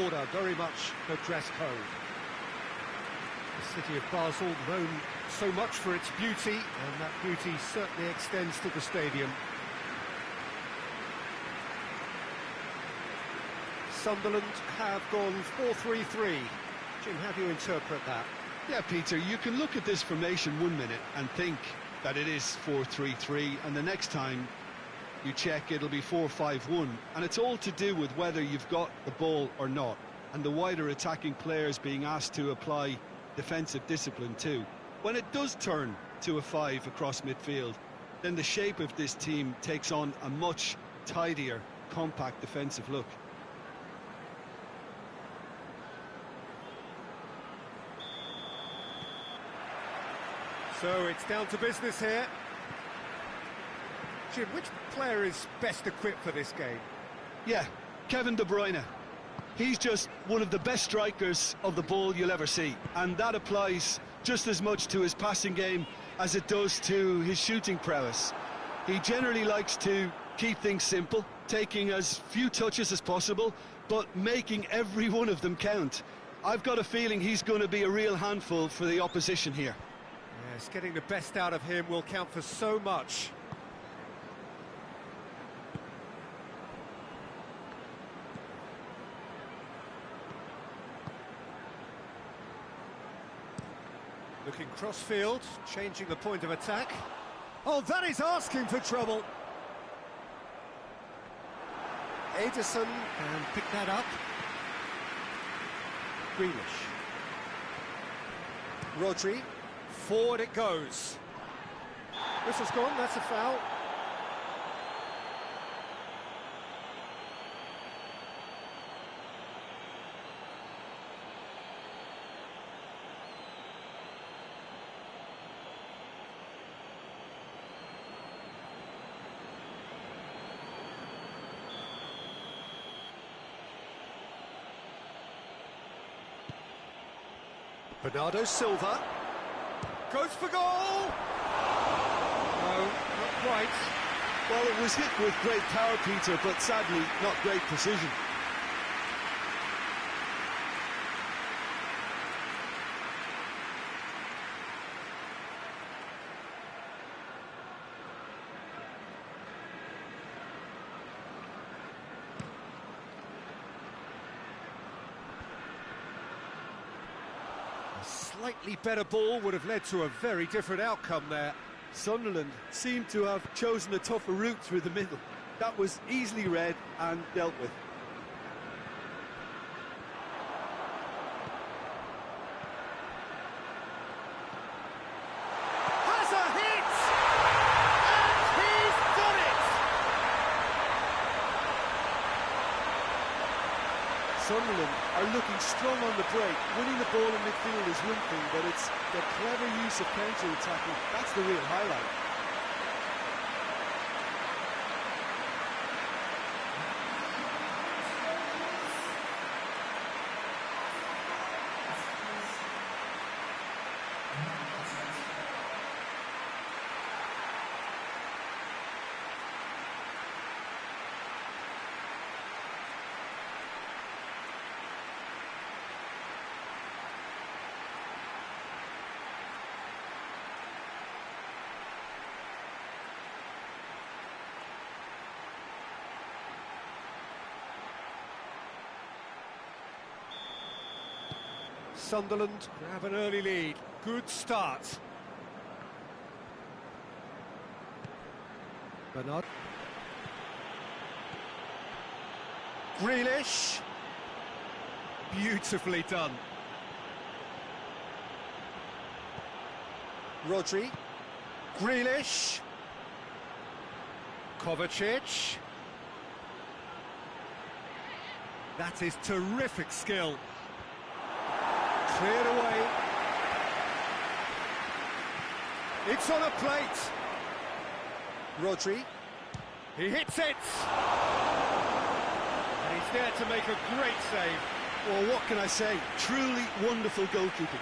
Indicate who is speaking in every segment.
Speaker 1: order, very much her dress code. The city of Basel, known so much for its beauty, and that beauty certainly extends to the stadium. Sunderland have gone 4-3-3. Jim, how do you interpret that?
Speaker 2: Yeah, Peter, you can look at this formation 1 minute and think that it is 4-3-3, and the next time you check it'll be 4-5-1, and it's all to do with whether you've got the ball or not, and the wider attacking players being asked to apply defensive discipline too. When it does turn to a 5 across midfield, then the shape of this team takes on a much tidier, compact defensive look.
Speaker 1: So it's down to business here. Jim, which player is best equipped for this game?
Speaker 2: Yeah, Kevin De Bruyne. He's just one of the best strikers of the ball you'll ever see, and that applies just as much to his passing game as it does to his shooting prowess. He generally likes to keep things simple, taking as few touches as possible, but making every one of them count. I've got a feeling he's going to be a real handful for the opposition here.
Speaker 1: Yes, getting the best out of him will count for so much. Looking cross-field, changing the point of attack. Oh, that is asking for trouble. Ederson can pick that up. Grealish. Rodri. Forward it goes. This has gone, that's a foul. Bernardo Silva goes for goal! No, not quite.
Speaker 2: Well, it was hit with great power, Peter, but sadly not great precision.
Speaker 1: A slightly better ball would have led to a very different outcome there.
Speaker 2: Sunderland seemed to have chosen a tougher route through the middle. That was easily read and dealt with.
Speaker 1: Has a hit! And he's done it!
Speaker 2: Sunderland are looking strong on the break. Winning the ball in midfield is one thing, but it's the clever use of counter-attacking. That's the real highlight.
Speaker 1: Sunderland grab an early lead. Good start. Bernard. Grealish. Beautifully done. Rodri. Grealish. Kovacic. That is terrific skill. Cleared away. It's on a plate. Rodri. He hits it. And he's there to make a great save.
Speaker 2: Well, what can I say? Truly wonderful goalkeeping.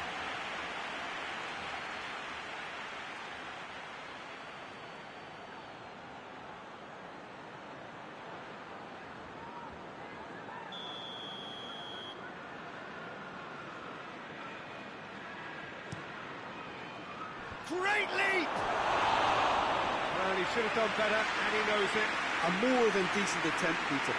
Speaker 1: Great leap! Well, he should have done better, and he knows it.
Speaker 2: A more than decent attempt, Peter.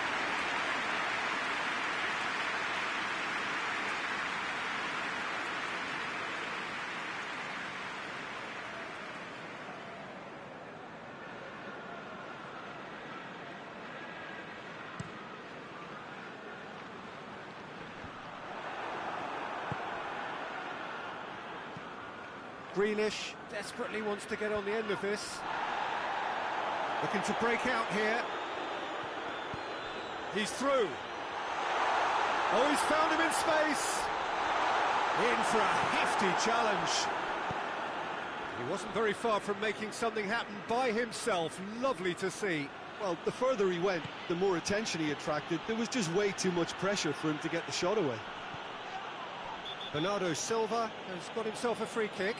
Speaker 1: Grealish desperately wants to get on the end of this. Looking to break out here. He's through. Oh, he's found him in space. In for a hefty challenge. He wasn't very far from making something happen by himself. Lovely to see.
Speaker 2: Well, the further he went, the more attention he attracted. There was just way too much pressure for him to get the shot away.
Speaker 1: Bernardo Silva has got himself a free kick.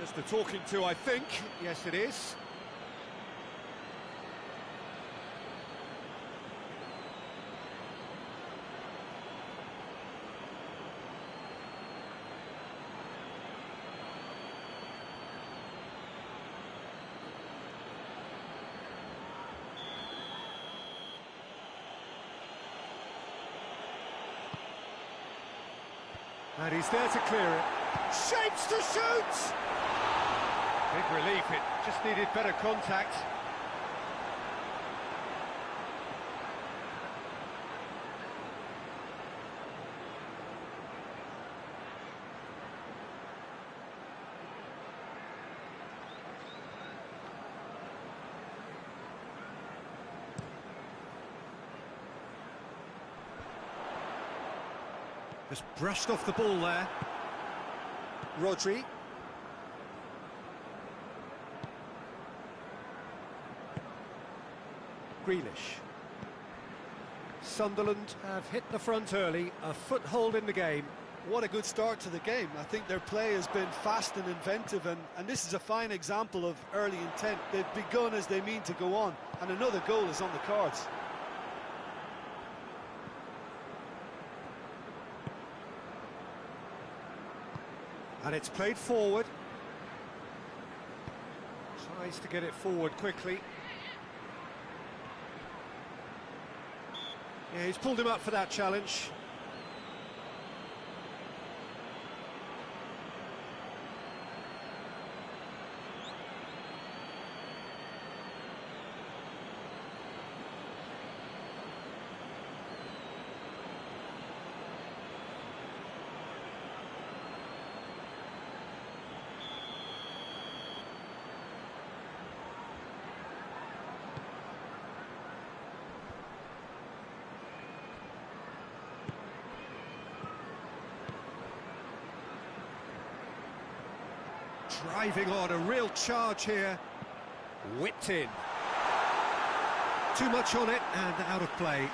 Speaker 1: Just a talking to, I think. Yes, it is. And he's there to clear it. Shapes to shoot! Big relief, it just needed better contact. Just brushed off the ball there. Rodri. Grealish. Sunderland have hit the front early, a foothold in the game.
Speaker 2: What a good start to the game. I think their play has been fast and inventive, and this is a fine example of early intent. They've begun as they mean to go on, and another goal is on the cards.
Speaker 1: And it's played forward. Tries to get it forward quickly. Yeah, he's pulled him up for that challenge. Driving on, a real charge here. Whipped in. Too much on it and out of play.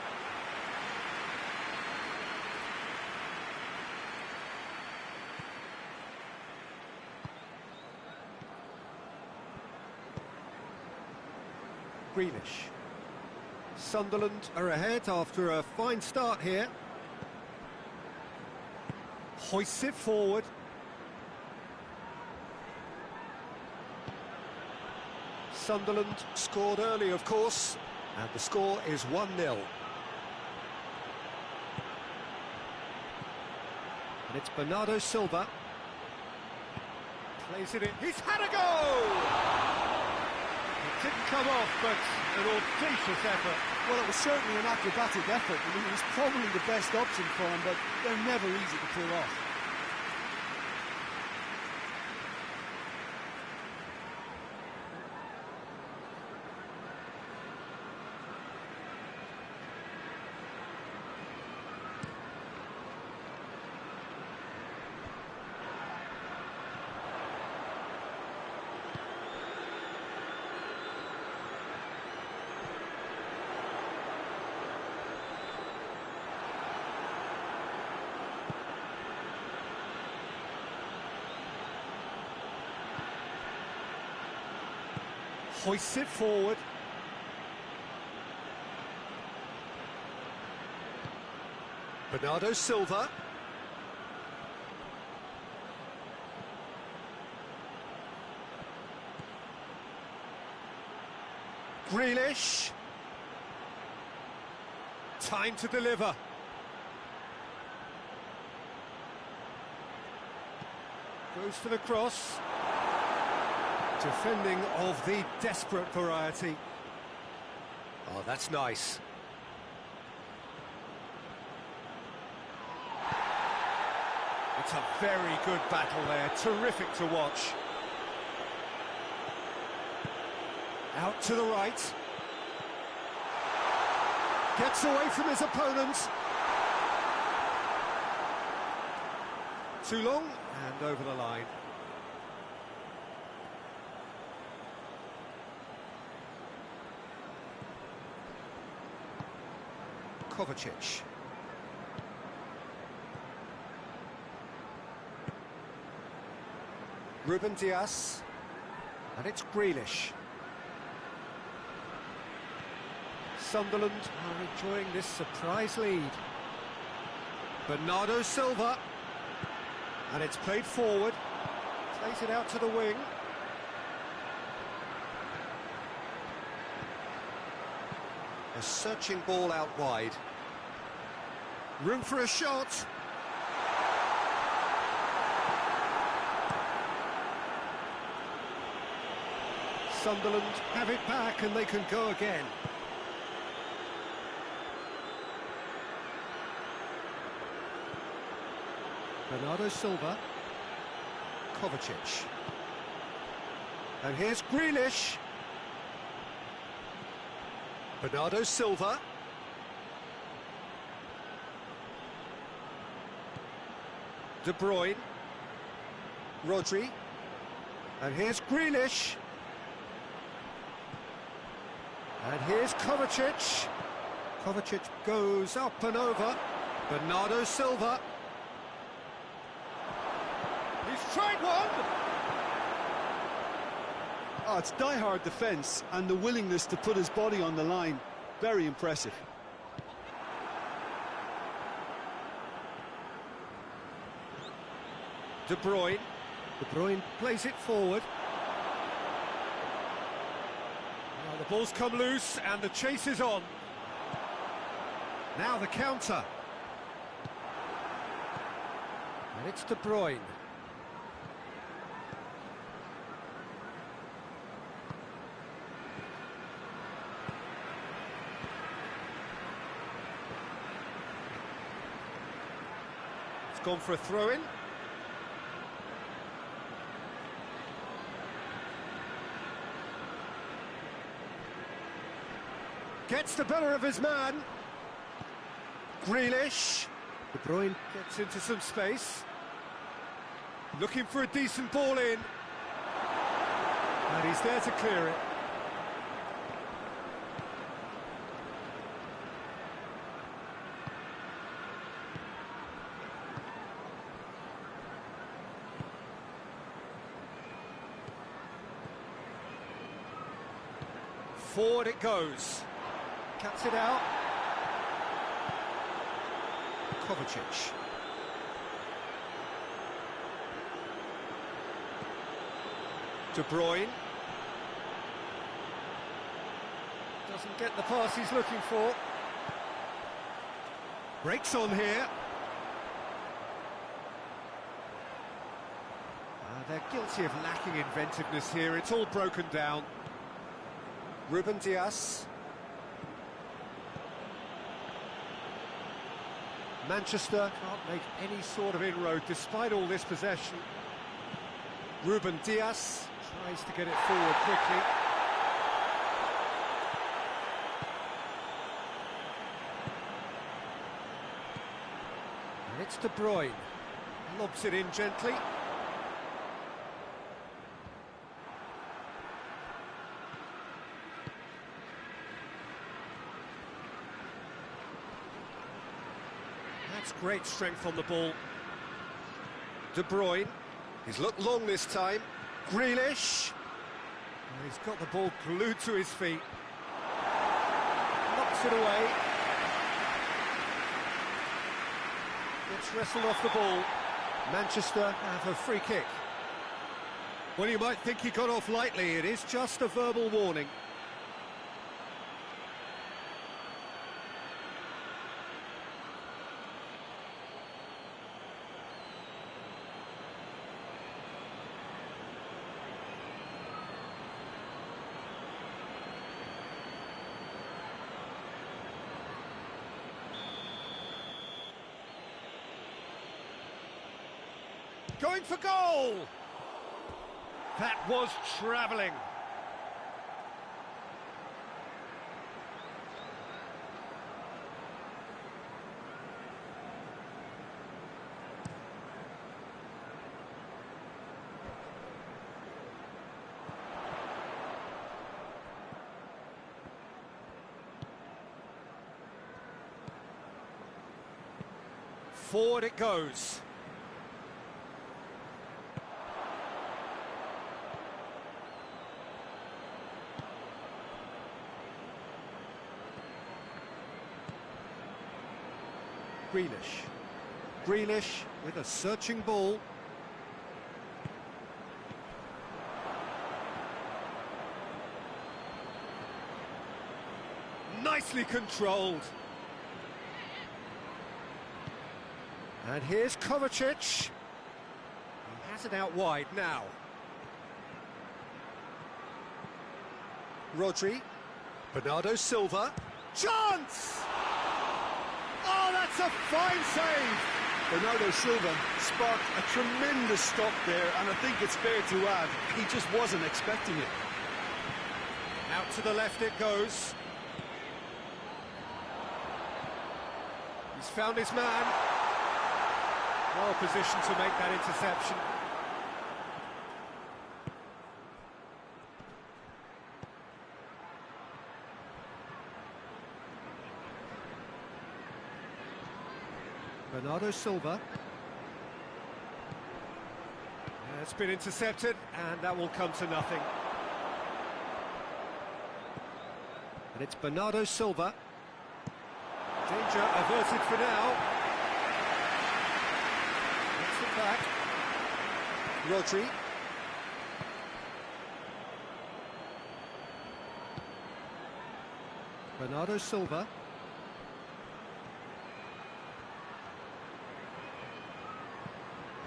Speaker 1: Grealish. Sunderland are ahead after a fine start here. Hoists it forward. Sunderland scored early, of course, and the score is 1-0. And it's Bernardo Silva. Plays it in. He's had a go! It didn't come off, but an audacious effort.
Speaker 2: Well, it was certainly an acrobatic effort. I mean, it was probably the best option for him, but they're never easy to pull off.
Speaker 1: Hoists it forward. Bernardo Silva. Grealish. Time to deliver. Goes for the cross. Defending of the desperate variety. Oh, that's nice. It's a very good battle there, terrific to watch. Out to the right. Gets away from his opponent. Too long, and over the line. Kovacic. Ruben Dias. And it's Grealish. Sunderland are enjoying this surprise lead. Bernardo Silva. And it's played forward. Plays it out to the wing. A searching ball out wide. Room for a shot. Sunderland have it back and they can go again. Bernardo Silva. Kovacic. And here's Grealish. Bernardo Silva. De Bruyne. Rodri. And here's Grealish. And here's Kovacic. Kovacic goes up and over. Bernardo Silva. He's tried one!
Speaker 2: Oh, it's die-hard defence and the willingness to put his body on the line. Very impressive.
Speaker 1: De Bruyne. De Bruyne plays it forward. Now the ball's come loose and the chase is on. Now the counter. And it's De Bruyne. It's gone for a throw-in. Gets the better of his man. Grealish. De Bruyne gets into some space. Looking for a decent ball in. And he's there to clear it. Forward it goes. Cuts it out. Kovacic. De Bruyne. Doesn't get the pass he's looking for. Breaks on here. They're guilty of lacking inventiveness here. It's all broken down. Ruben Dias. Manchester can't make any sort of inroad despite all this possession. Ruben Dias tries to get it forward quickly. And it's De Bruyne. Lobs it in gently. That's great strength on the ball. De Bruyne. He's looked long this time. Grealish. And he's got the ball glued to his feet. Knocks it away. Gets wrestled off the ball. Manchester have a free kick. Well, you might think he got off lightly. It is just a verbal warning. Going for goal! That was travelling. Forward it goes. Grealish with a searching ball. Nicely controlled. And here's Kovacic. He has it out wide now. Rodri. Bernardo Silva. Chance! Oh, that's a fine save!
Speaker 2: Bernardo Silva sparked a tremendous stop there, and I think it's fair to add, he just wasn't expecting it.
Speaker 1: Out to the left it goes. He's found his man. Well positioned to make that interception. Bernardo Silva. It's been intercepted, and that will come to nothing. And it's Bernardo Silva. Danger averted for now. Gets it back. Rodri. Bernardo Silva.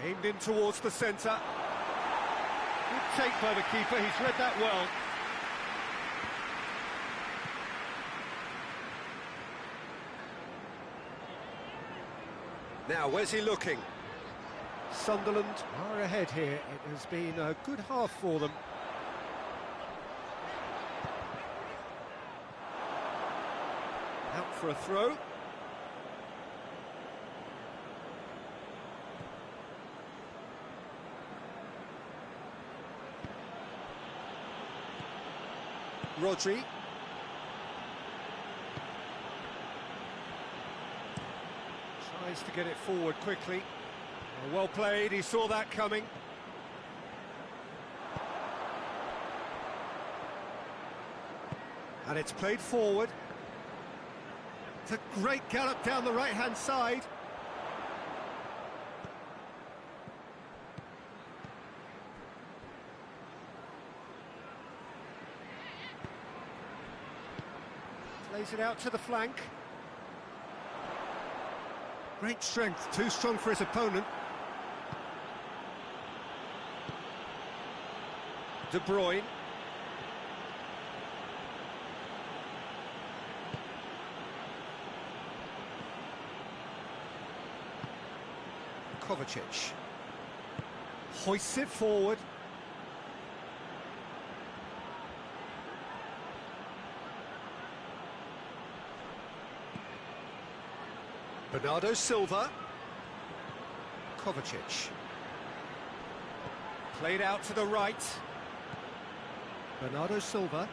Speaker 1: Aimed in towards the centre. Good take by the keeper, he's read that well. Now, where's he looking? Sunderland are ahead here. It has been a good half for them. Out for a throw. Rodri. Tries to get it forward quickly. Well played, he saw that coming. And it's played forward. It's a great gallop down the right-hand side. Plays it out to the flank. Great strength, too strong for his opponent. De Bruyne. Kovacic. Hoists it forward. Bernardo Silva. Kovacic. Played out to the right. Bernardo Silva.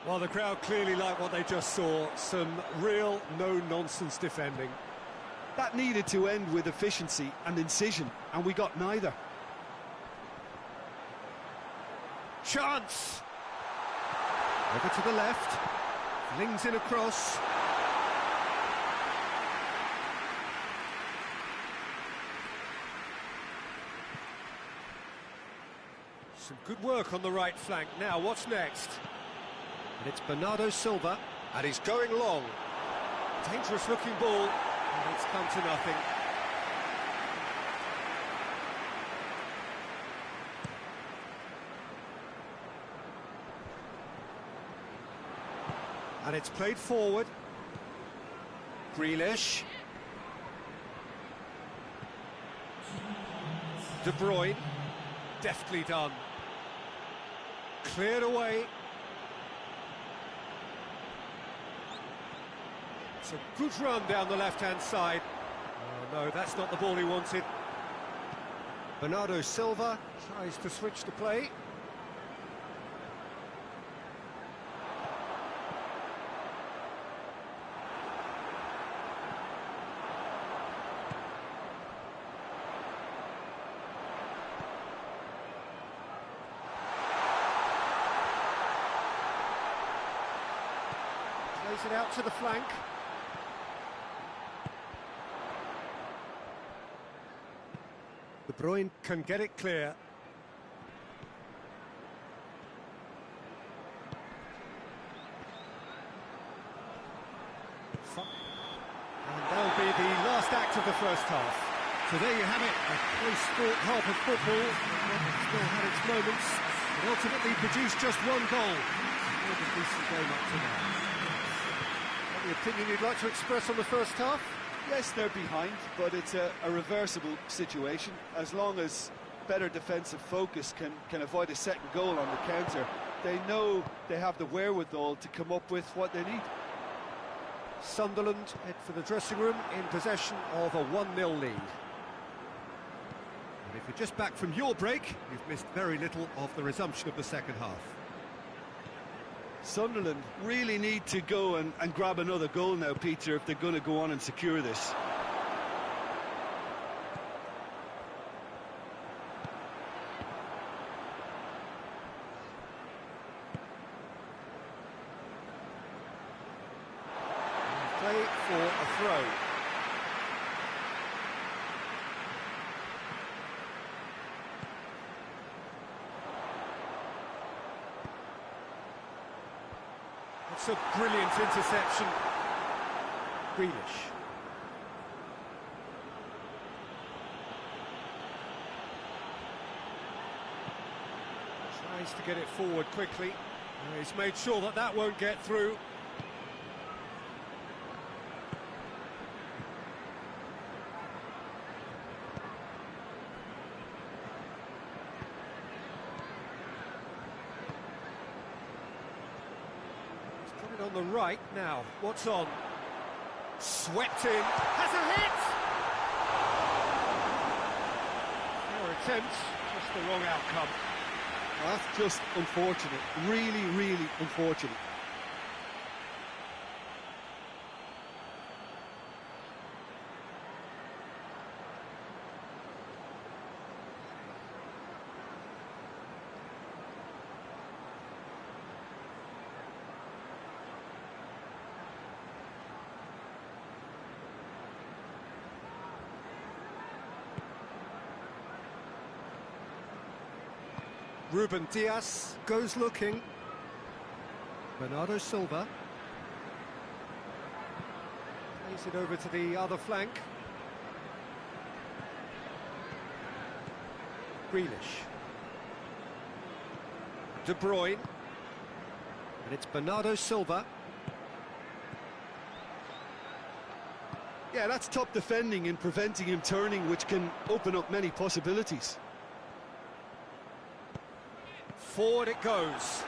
Speaker 1: Well, the crowd clearly like what they just saw. Some real no-nonsense defending.
Speaker 2: That needed to end with efficiency and incision, and we got neither.
Speaker 1: Chance! Over to the left. Flings in across. Some good work on the right flank. Now, what's next? And it's Bernardo Silva, and he's going long. Dangerous looking ball, and it's come to nothing. And it's played forward. Grealish. De Bruyne. Deftly done. Cleared away. It's a good run down the left-hand side. Oh no, that's not the ball he wanted. Bernardo Silva tries to switch the play. Plays it out to the flank. De Bruyne can get it clear. And that'll be the last act of the first half. So there you have it, a close-sport half of football. It's still had its moments, but ultimately produced just one goal. A decent game up to now. Any opinion you'd like to express on the first half?
Speaker 2: Yes, they're behind, but it's a reversible situation. As long as better defensive focus can avoid a second goal on the counter, they know they have the wherewithal to come up with what they need.
Speaker 1: Sunderland head for the dressing room in possession of a 1-0 lead. And if you're just back from your break, you've missed very little of the resumption of the second half.
Speaker 2: Sunderland really need to go and grab another goal now, Peter, if they're going to go on and secure this.
Speaker 1: Play for a throw. It's a brilliant interception. Grealish. Tries to get it forward quickly. He's made sure that that won't get through. On the right now, what's on? Swept in, has a hit! Fair attempt, just the wrong outcome.
Speaker 2: That's just unfortunate, really, really unfortunate.
Speaker 1: Ruben Dias goes looking. Bernardo Silva. Plays it over to the other flank. Grealish. De Bruyne. And it's Bernardo Silva.
Speaker 2: Yeah, that's top defending and preventing him turning, which can open up many possibilities.
Speaker 1: Forward it goes.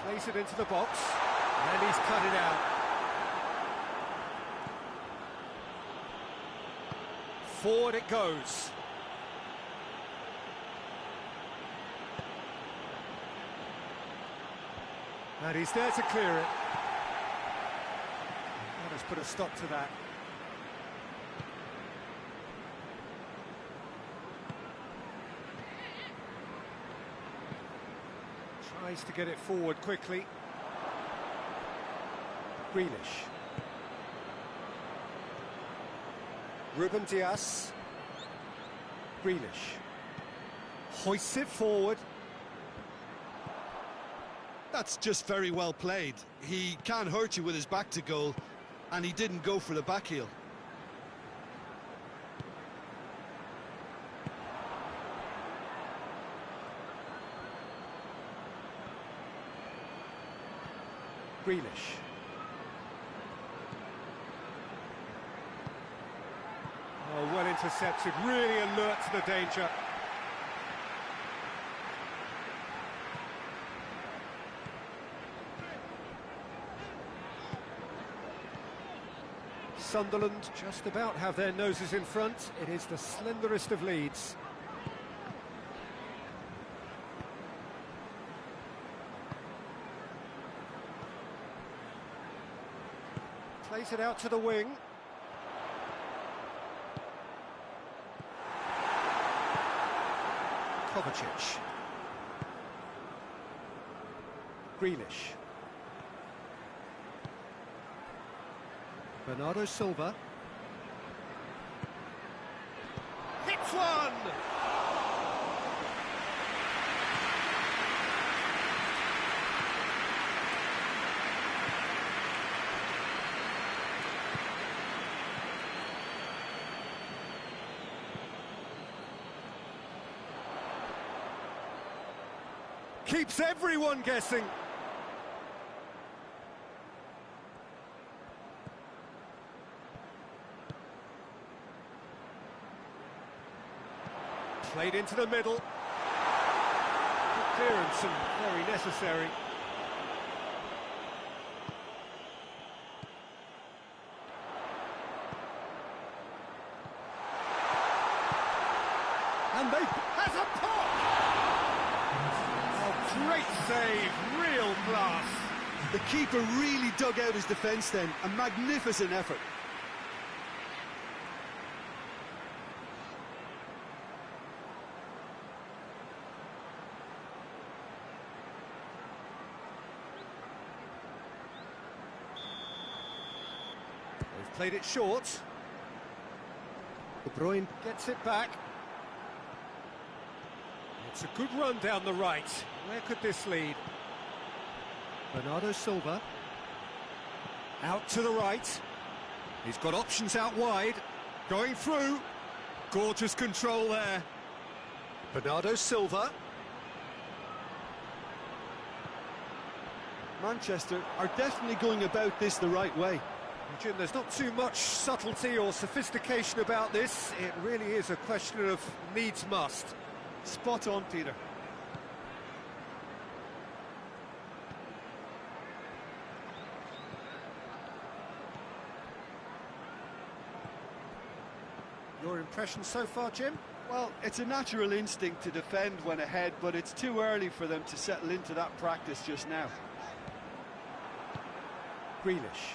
Speaker 1: Plays it into the box, and he's cut it out. Forward it goes. And he's there to clear it. Let's put a stop to that. Tries to get it forward quickly. Grealish. Ruben Dias. Grealish. Hoists it forward.
Speaker 2: That's just very well played. He can't hurt you with his back to goal, and he didn't go for the back heel.
Speaker 1: Grealish. Oh, well intercepted, really alert to the danger. Sunderland just about have their noses in front. It is the slenderest of leads. Plays it out to the wing. Kovacic. Grealish. Bernardo Silva. Hits one! Keeps everyone guessing. Played into the middle. Good clearance and very necessary. And they has a pop! Oh, great save, real class.
Speaker 2: The keeper really dug out his defence then, a magnificent effort.
Speaker 1: They've played it short. De Bruyne gets it back. It's a good run down the right. Where could this lead? Bernardo Silva. Out to the right. He's got options out wide. Going through. Gorgeous control there. Bernardo Silva.
Speaker 2: Manchester are definitely going about this the right way.
Speaker 1: Jim, there's not too much subtlety or sophistication about this. It really is a question of needs must.
Speaker 2: Spot on, Peter.
Speaker 1: Your impression so far, Jim?
Speaker 2: Well, it's a natural instinct to defend when ahead, but it's too early for them to settle into that practice just now.
Speaker 1: Grealish.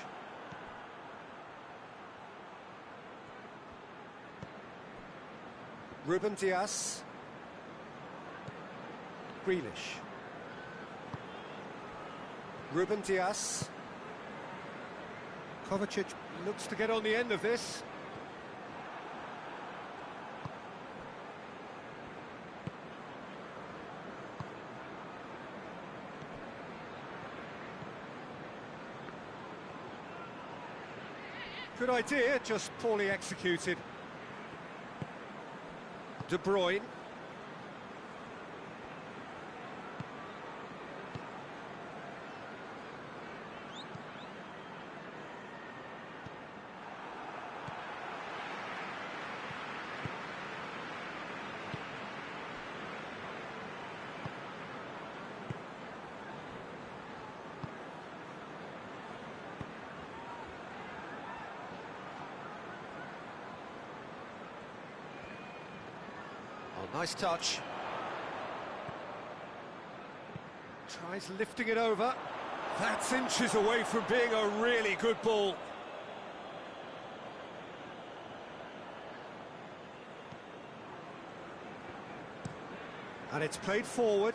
Speaker 1: Ruben Dias. Grealish. Ruben Dias. Kovacic looks to get on the end of this. Good idea, just poorly executed. De Bruyne. Nice touch. Tries lifting it over. That's inches away from being a really good ball. And it's played forward.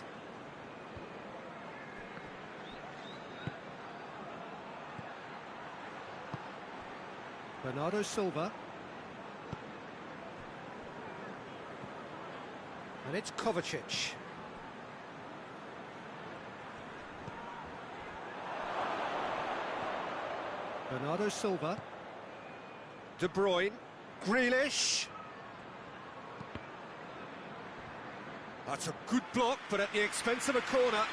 Speaker 1: Bernardo Silva. And it's Kovacic. Bernardo Silva. De Bruyne. Grealish. That's a good block, but at the expense of a corner.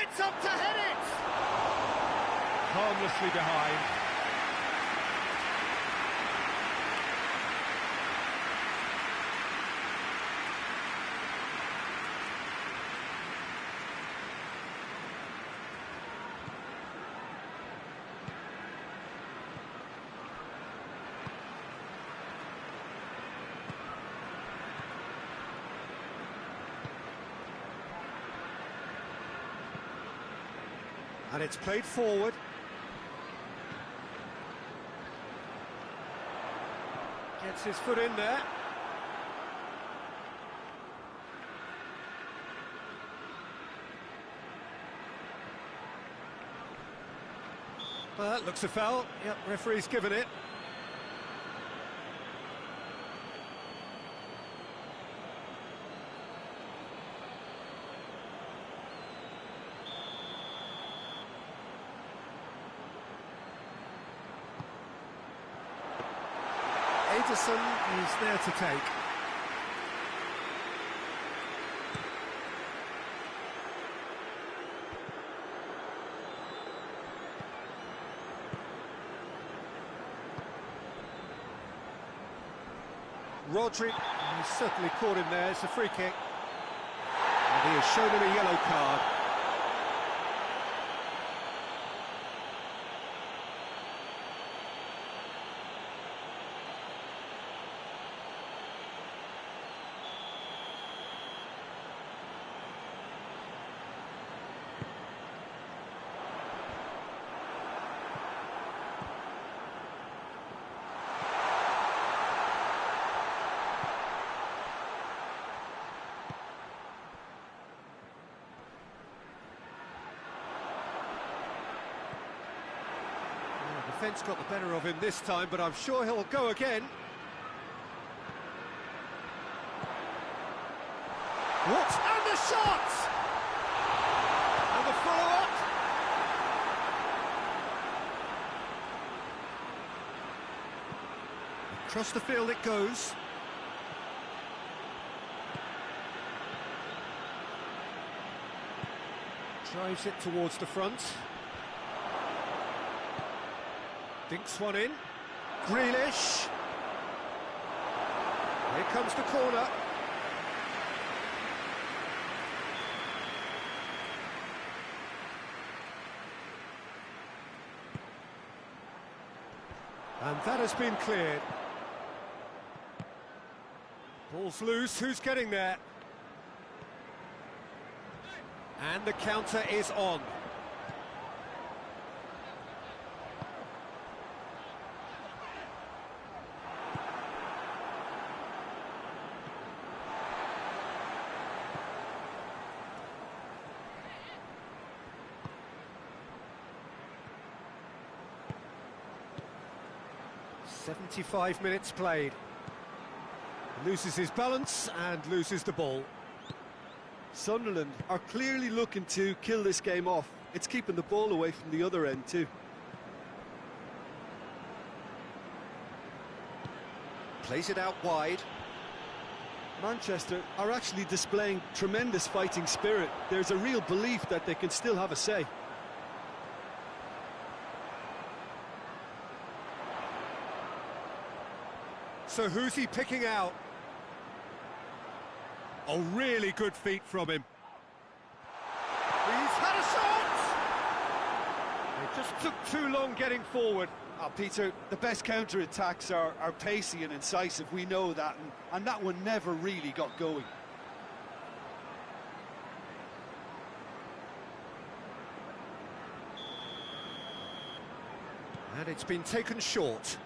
Speaker 1: It's up to head it! Harmlessly behind. And it's played forward. Gets his foot in there. Well, that looks a foul. Yep, referee's given it. Ederson is there to take. Rodri, he's certainly caught him there. It's a free kick. And he has shown him a yellow card. Defence got the better of him this time, but I'm sure he'll go again. What? And the shot! And the follow-up. Across the field it goes. Drives it towards the front. Dinks one in. Grealish. Here comes the corner. And that has been cleared. Ball's loose. Who's getting there? And the counter is on. "75 minutes played." Loses his balance and loses the ball.
Speaker 2: Sunderland are clearly looking to kill this game off. It's keeping the ball away from the other end too.
Speaker 1: Plays it out wide.
Speaker 2: Manchester are actually displaying tremendous fighting spirit. There's a real belief that they can still have a say.
Speaker 1: So who's he picking out? Oh, really good feet from him. He's had a shot! It just took too long getting forward.
Speaker 2: Oh, Peter, the best counter-attacks are pacey and incisive, we know that, and that one never really got going.
Speaker 1: And it's been taken short.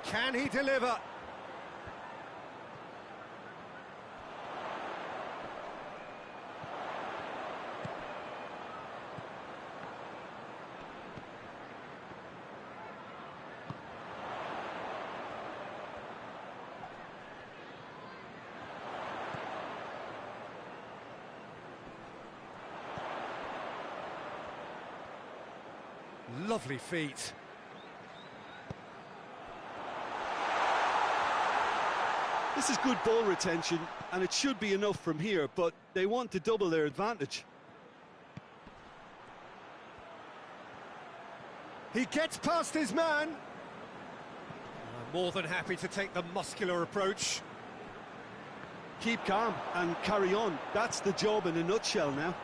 Speaker 1: Can he deliver? Lovely feet.
Speaker 2: This is good ball retention, and it should be enough from here, but they want to double their advantage.
Speaker 1: He gets past his man. More than happy to take the muscular approach.
Speaker 2: Keep calm and carry on. That's the job in a nutshell now.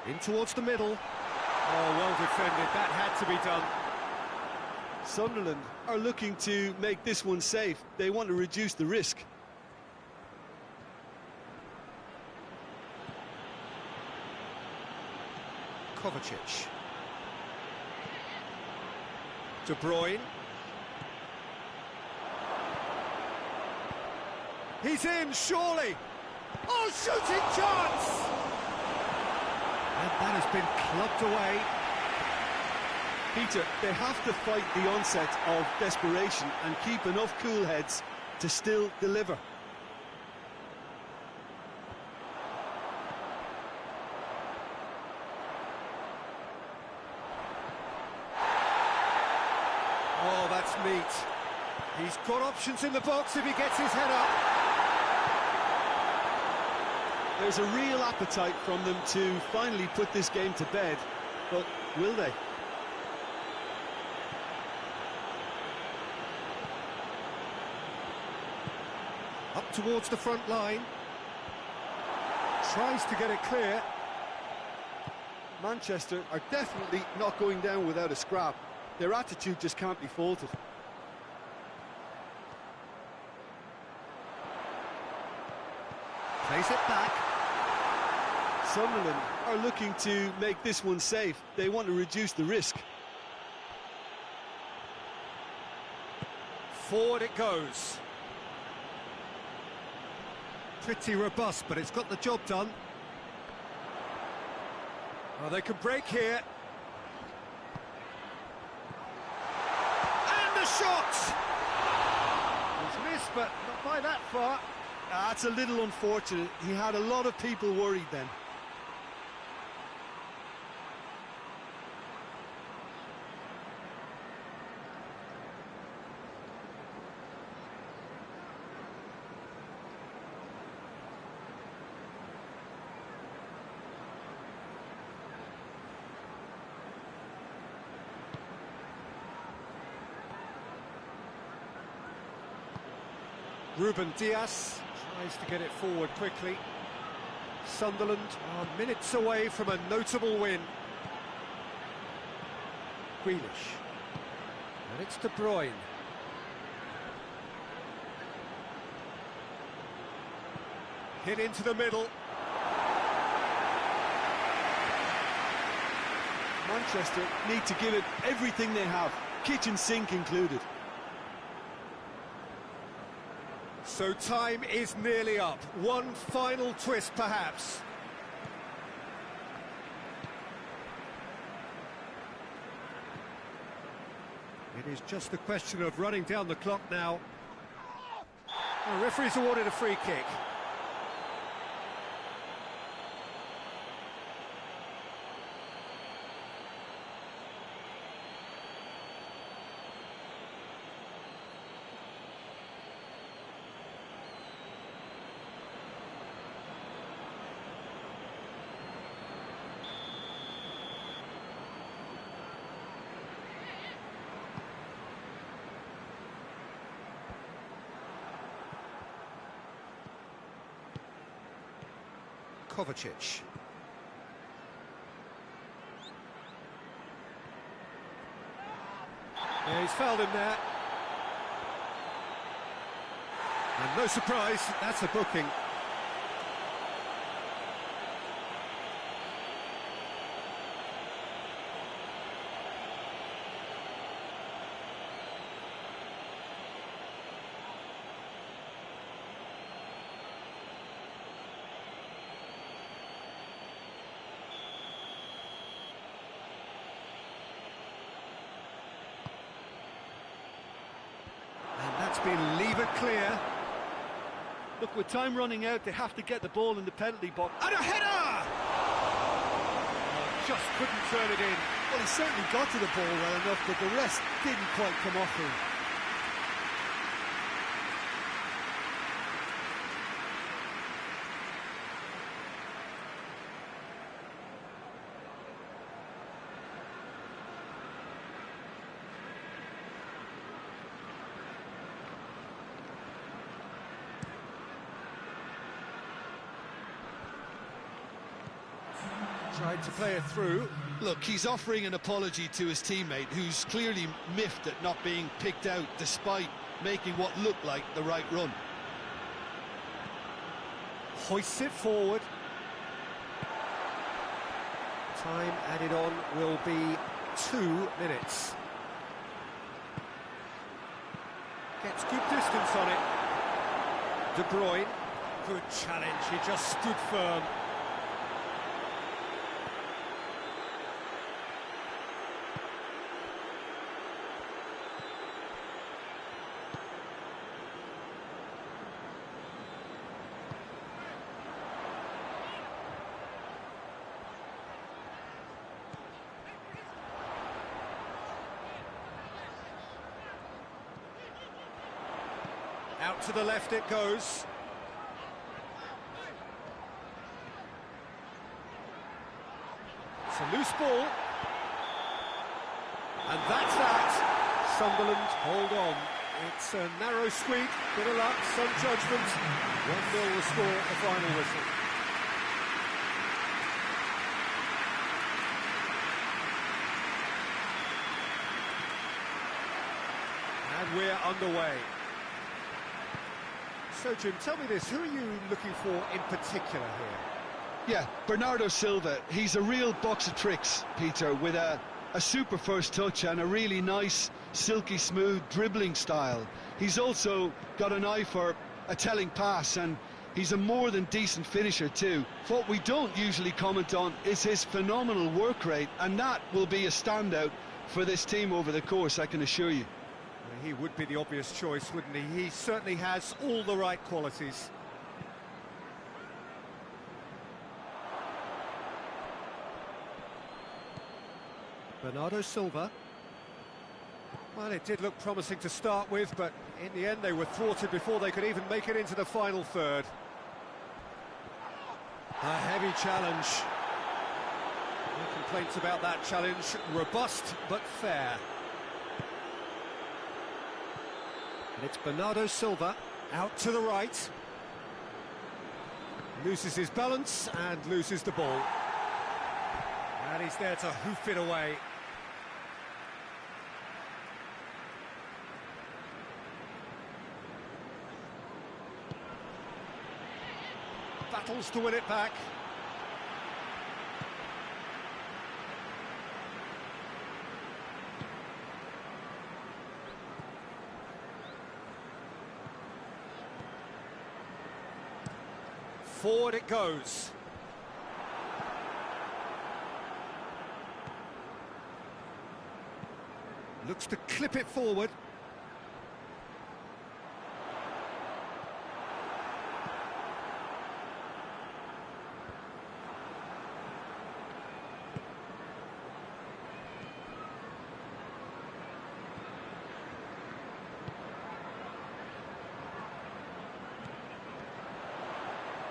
Speaker 1: In towards the middle. Oh, well defended. That had to be done.
Speaker 2: Sunderland are looking to make this one safe. They want to reduce the risk.
Speaker 1: Kovacic. De Bruyne. He's in, surely. Oh, shooting chance! And that has been clubbed away.
Speaker 2: Peter, they have to fight the onset of desperation and keep enough cool heads to still deliver.
Speaker 1: Oh, that's neat. He's got options in the box if he gets his head up.
Speaker 2: There's a real appetite from them to finally put this game to bed, but will they?
Speaker 1: Up towards the front line. Tries to get it clear.
Speaker 2: Manchester are definitely not going down without a scrap. Their attitude just can't be faulted.
Speaker 1: Plays it back.
Speaker 2: Sunderland are looking to make this one safe. They want to reduce the risk.
Speaker 1: Forward it goes. Pretty robust, but it's got the job done. Oh, they can break here. And the shot! It's missed, but not by that far.
Speaker 2: That's a little unfortunate. He had a lot of people worried then.
Speaker 1: Ruben Dias tries to get it forward quickly. Sunderland are minutes away from a notable win. Grealish. And it's De Bruyne. Hit into the middle.
Speaker 2: Manchester need to give it everything they have, kitchen sink included.
Speaker 1: So time is nearly up. One final twist, perhaps. It is just a question of running down the clock now. The referee's awarded a free kick. Kovacic. Yeah, he's fouled him there. And no surprise, that's a booking. Been levered clear.
Speaker 2: Look, with time running out, they have to get the ball in the penalty box.
Speaker 1: And a header! Oh, just couldn't turn it in. Well, he certainly got to the ball well enough, but the rest didn't quite come off him. Tried to play it through.
Speaker 2: Look, he's offering an apology to his teammate, who's clearly miffed at not being picked out despite making what looked like the right run.
Speaker 1: Hoists it forward. Time added on will be 2 minutes. Gets good distance on it. De Bruyne. Good challenge, he just stood firm. Out to the left it goes. It's a loose ball. And that's that. Sunderland hold on. It's a narrow squeak, bit of luck, some judgment. 1-0 the score at the final whistle. And we're underway. So, Jim, tell me this, who are you looking for in particular here?
Speaker 2: Yeah, Bernardo Silva, he's a real box of tricks, Peter, with a super first touch and a really nice, silky smooth dribbling style. He's also got an eye for a telling pass, and he's a more than decent finisher too. What we don't usually comment on is his phenomenal work rate, and that will be a standout for this team over the course, I can assure you.
Speaker 1: He would be the obvious choice, wouldn't he? He certainly has all the right qualities. Bernardo Silva. Well, it did look promising to start with, but in the end they were thwarted before they could even make it into the final third. A heavy challenge. No complaints about that challenge. Robust, but fair. And it's Bernardo Silva, out to the right. Loses his balance and loses the ball. And he's there to hoof it away. Battles to win it back. Forward it goes. Looks to clip it forward.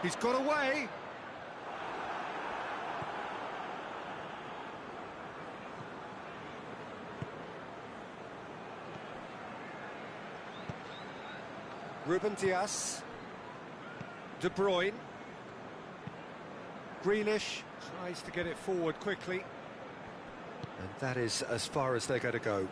Speaker 1: He's got away. Ruben Dias. De Bruyne. Grealish tries to get it forward quickly. And that is as far as they're going to go.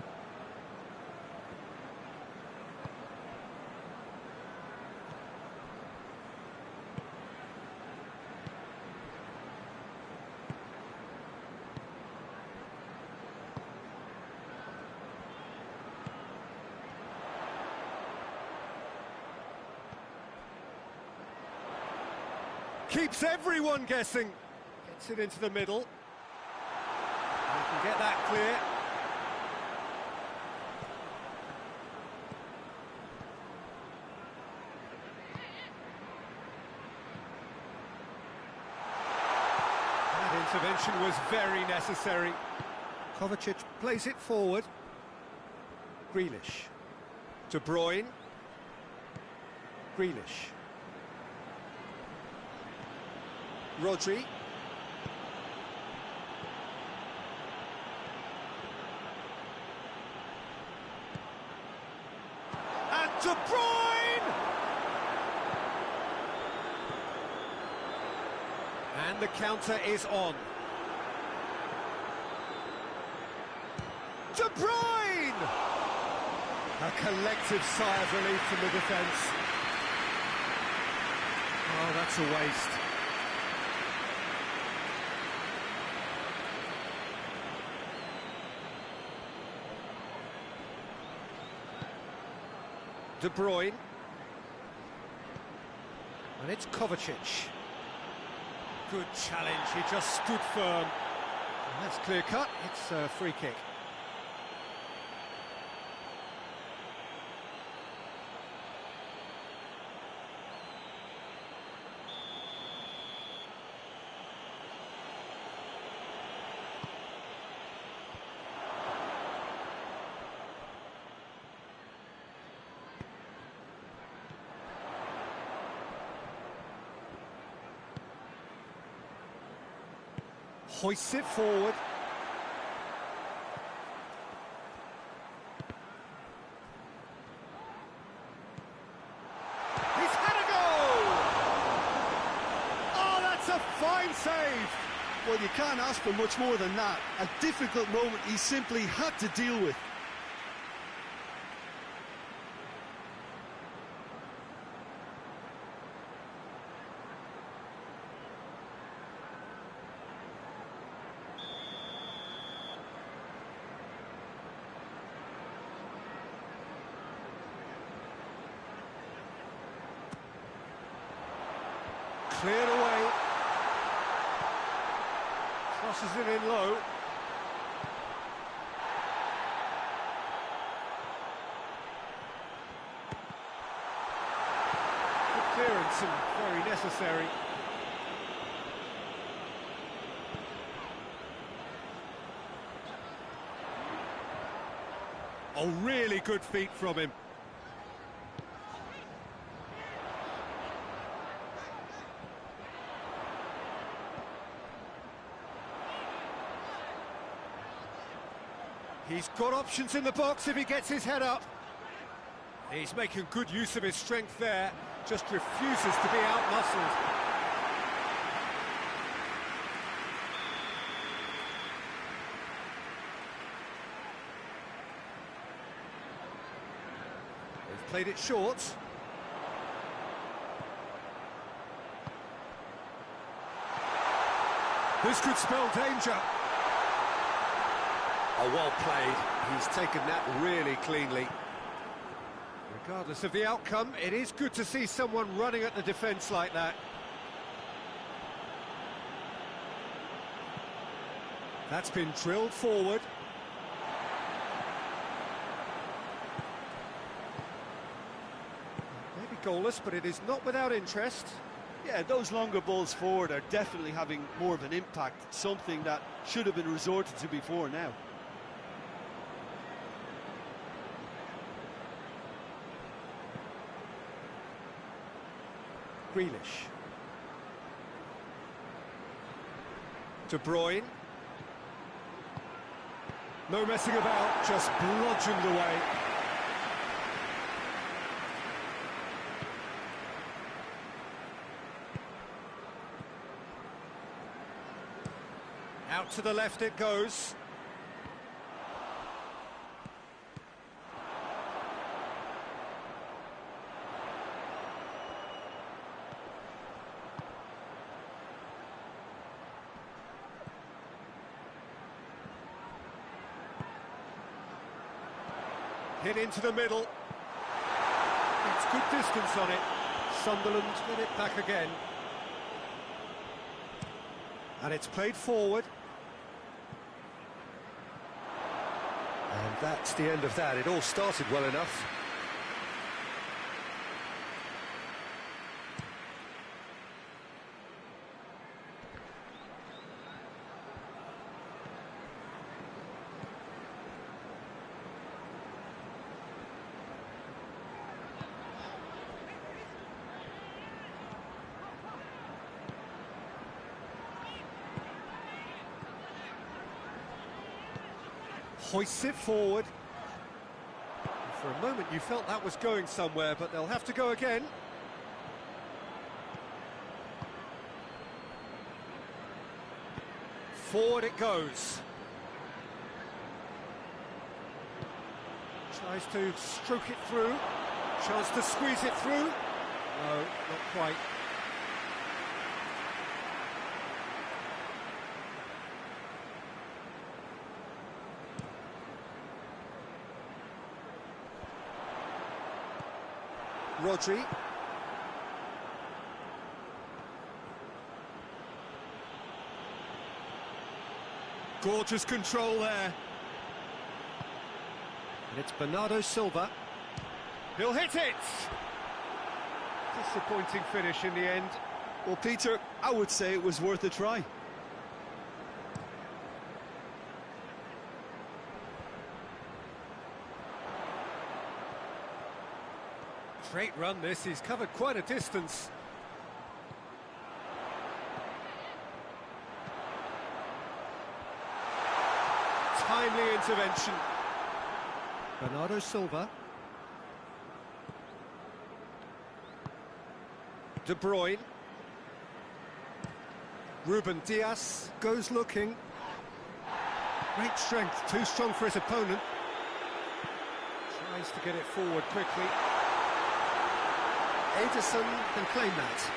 Speaker 1: Keeps everyone guessing. Gets it into the middle. They can get that clear. That intervention was very necessary. Kovacic plays it forward. Grealish. De Bruyne. Grealish. Rodri. And De Bruyne! And the counter is on. De Bruyne! A collective sigh of relief from the defence. Oh, that's a waste. De Bruyne. And it's Kovacic. Good challenge, he just stood firm. And that's clear cut, it's a free kick. Hoists it forward. He's had a goal! Oh, that's a fine save!
Speaker 2: Well, you can't ask for much more than that. A difficult moment he simply had to deal with.
Speaker 1: Cleared away. Crosses it in low. Good clearance and very necessary. Oh, really good feet from him. He's got options in the box if he gets his head up. He's making good use of his strength there, just refuses to be out-muscled. They've played it short. This could spell danger. Oh, well played. He's taken that really cleanly. Regardless of the outcome, it is good to see someone running at the defence like that. That's been drilled forward. Maybe goalless, but it is not without interest.
Speaker 2: Yeah, those longer balls forward are definitely having more of an impact, something that should have been resorted to before now.
Speaker 1: Grealish. De Bruyne. No messing about, just bludgeoned away. Out to the left it goes. Hit into the middle. It's good distance on it. Sunderland get it back again. And it's played forward. And that's the end of that. It all started well enough. Hoists it forward. For a moment you felt that was going somewhere, but they'll have to go again. Forward it goes. Tries to stroke it through. Chance to squeeze it through. No, not quite. Rodri. Gorgeous control there. And it's Bernardo Silva. He'll hit it! Disappointing finish in the end.
Speaker 2: Well, Peter, I would say it was worth a try.
Speaker 1: Great run this, he's covered quite a distance. Timely intervention. Bernardo Silva. De Bruyne. Ruben Dias goes looking. Great strength, too strong for his opponent. Tries to get it forward quickly. Ederson can claim that.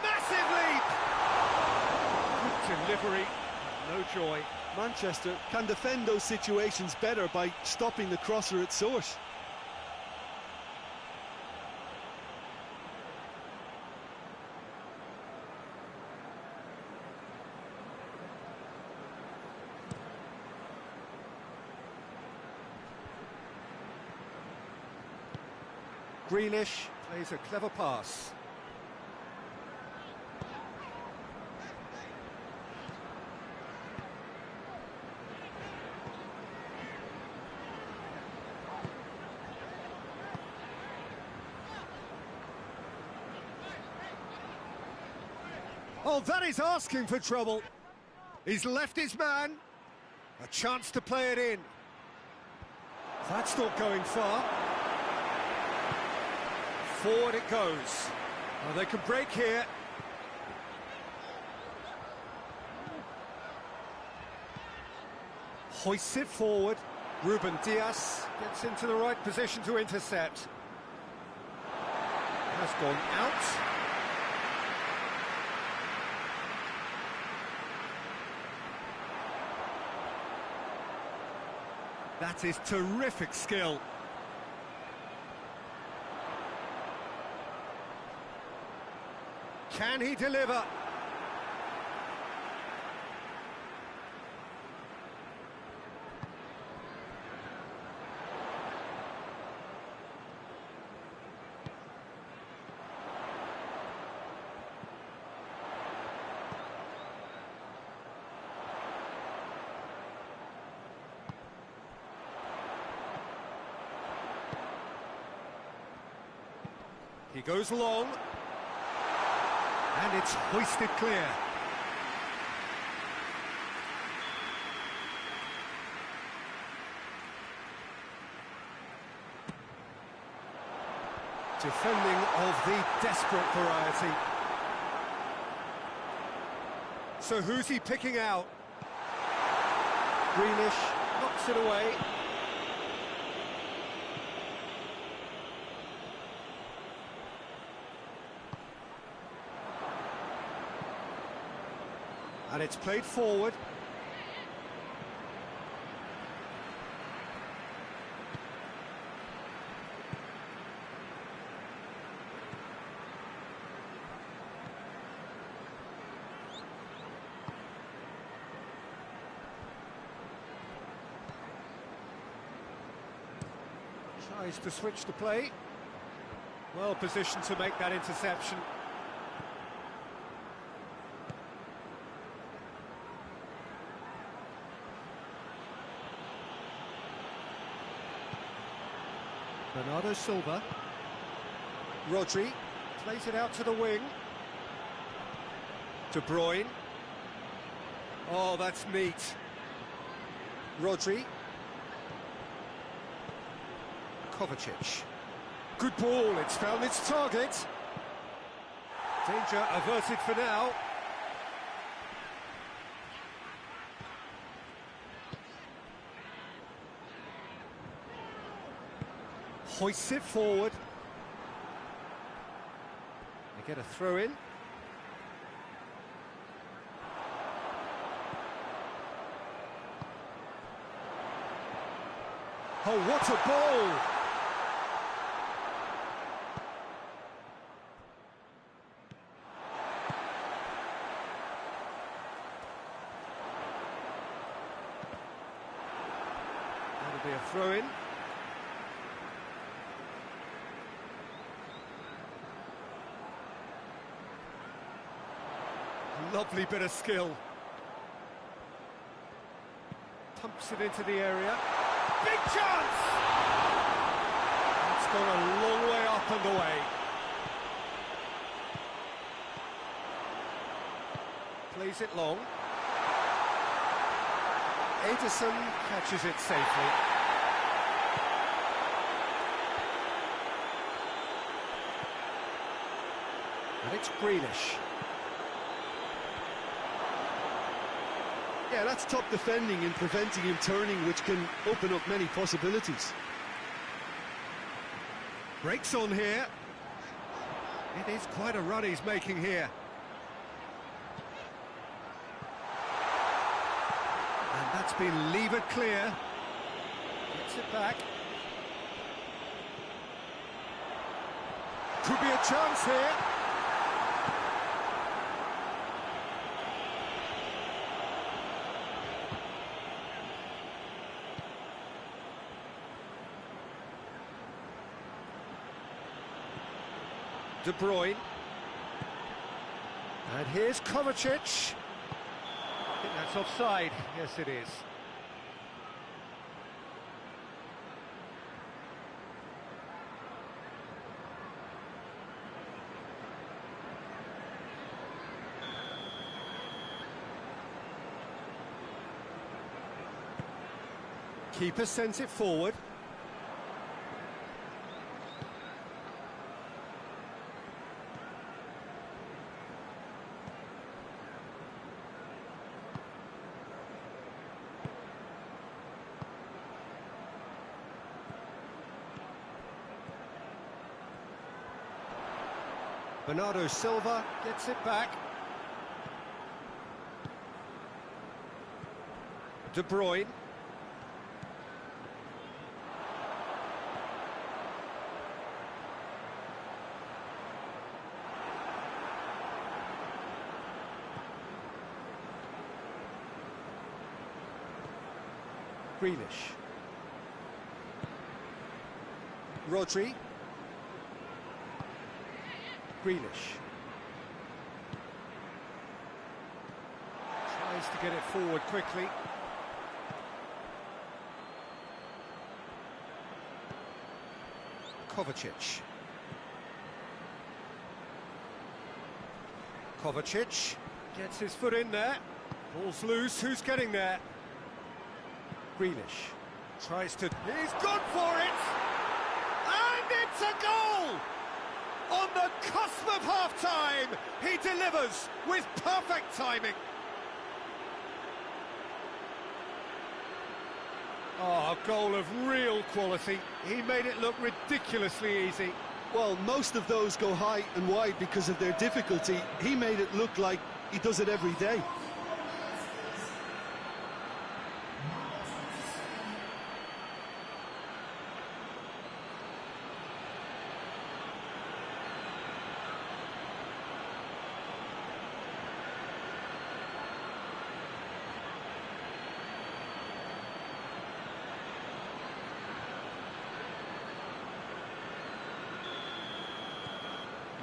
Speaker 1: Massive leap! Good delivery, no joy.
Speaker 2: Manchester can defend those situations better by stopping the crosser at source.
Speaker 1: Greenish plays a clever pass. Oh, that is asking for trouble. He's left his man. A chance to play it in. That's not going far. Forward it goes. Oh, they can break here. Hoists it forward. Ruben Dias gets into the right position to intercept. Has gone out. That is terrific skill. Can he deliver? He goes long. And it's hoisted clear. Defending of the desperate variety. So who's he picking out? Greenish knocks it away. And it's played forward. Tries to switch the play. Well positioned to make that interception. Bernardo Silva. Rodri plays it out to the wing. De Bruyne. Oh, that's neat. Rodri. Kovacic. Good ball, it's found its target. Danger averted for now. Hoists it forward. They get a throw in. Oh, what a ball! That'll be a throw in. Lovely bit of skill. Pumps it into the area. Big chance! It's gone a long way up and away. Plays it long. Ederson catches it safely. And it's Grealish.
Speaker 2: Yeah, that's top defending and preventing him turning, which can open up many possibilities.
Speaker 1: Breaks on here. It is quite a run he's making here. And that's been levered clear. Gets it back. Could be a chance here. De Bruyne. And here's Kovacic. I think that's offside. Yes, it is. Keeper sends it forward. Bernardo Silva gets it back. De Bruyne. Grealish. Rodri. Grealish. Tries to get it forward quickly. Kovacic. Kovacic gets his foot in there. Ball's loose, who's getting there? Grealish tries to... He's gone for it! And it's a goal! On the cusp of half-time, he delivers with perfect timing. Oh, a goal of real quality. He made it look ridiculously easy.
Speaker 2: Well, most of those go high and wide because of their difficulty. He made it look like he does it every day.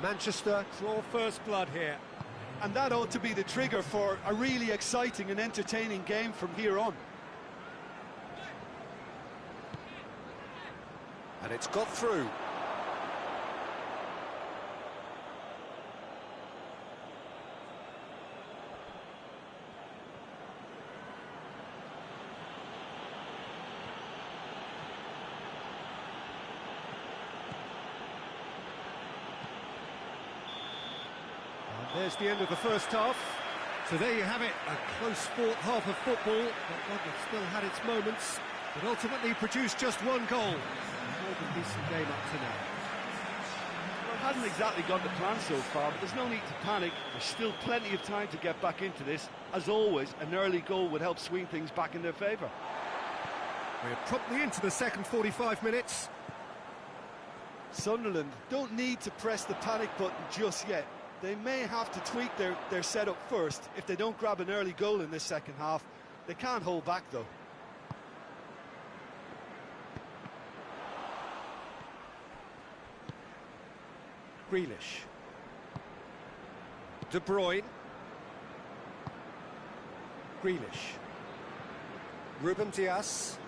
Speaker 1: Manchester draw first blood here.
Speaker 2: And that ought to be the trigger for a really exciting and entertaining game from here on.
Speaker 1: And it's got through. And there's the end of the first half. So there you have it, a close-fought half of football, but one that still had its moments, but ultimately produced just one goal. A more than decent game up to now.
Speaker 3: Well, it hasn't exactly gone to plan so far, but there's no need to panic. There's still plenty of time to get back into this. As always, an early goal would help swing things back in their favour.
Speaker 1: We're promptly into the second 45 minutes.
Speaker 2: Sunderland don't need to press the panic button just yet. They may have to tweak their setup first if they don't grab an early goal in this second half. They can't hold back, though.
Speaker 1: Grealish. De Bruyne. Grealish. Ruben Dias.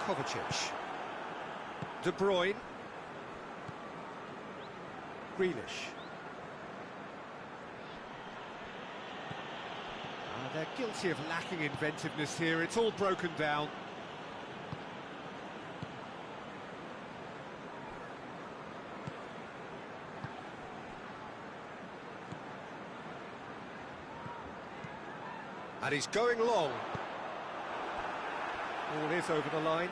Speaker 1: Kovacic. De Bruyne. Grealish. They're guilty of lacking inventiveness here. It's all broken down. And he's going long. Ball is over the line.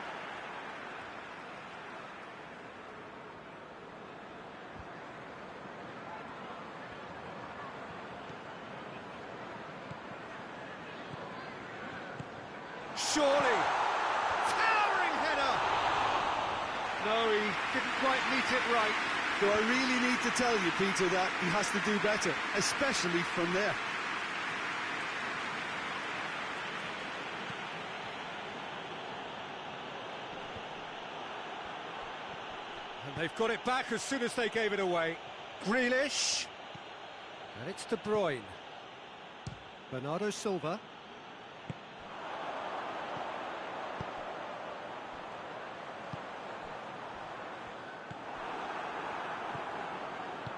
Speaker 1: Surely. Towering header. No, he didn't quite meet it right.
Speaker 2: Do I really need to tell you, Peter, that he has to do better, especially from there?
Speaker 1: And they've got it back as soon as they gave it away. Grealish. And it's De Bruyne. Bernardo Silva.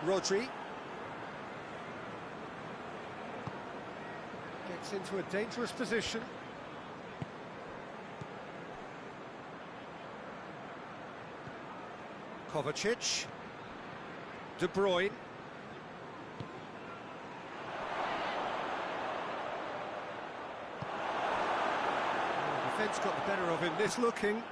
Speaker 1: Rodri. Gets into a dangerous position. Kovacic. De Bruyne. The defence got the better of him, this looking.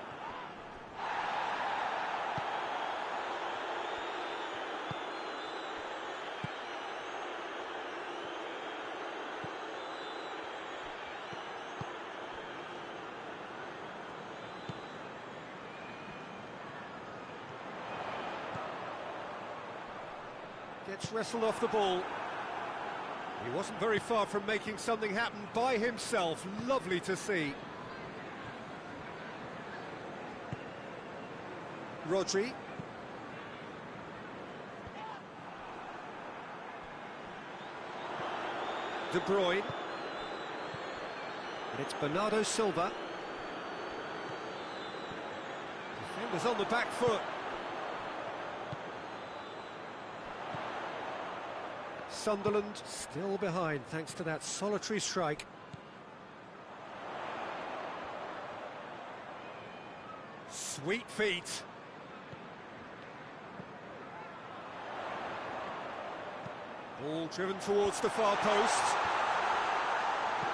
Speaker 1: Gets wrestled off the ball. He wasn't very far from making something happen by himself. Lovely to see. Rodri. De Bruyne. And it's Bernardo Silva. Defenders on the back foot. Sunderland still behind thanks to that solitary strike. Sweet feet. Ball driven towards the far post.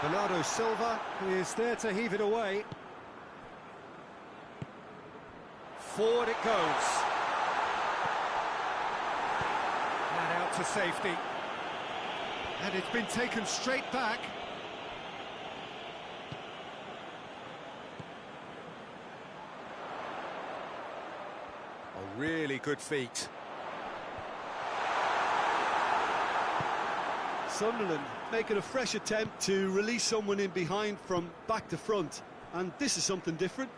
Speaker 1: Bernardo Silva is there to heave it away. Forward it goes. And out to safety. And it's been taken straight back. A really good feat.
Speaker 2: Sunderland making a fresh attempt to release someone in behind from back to front, and this is something different.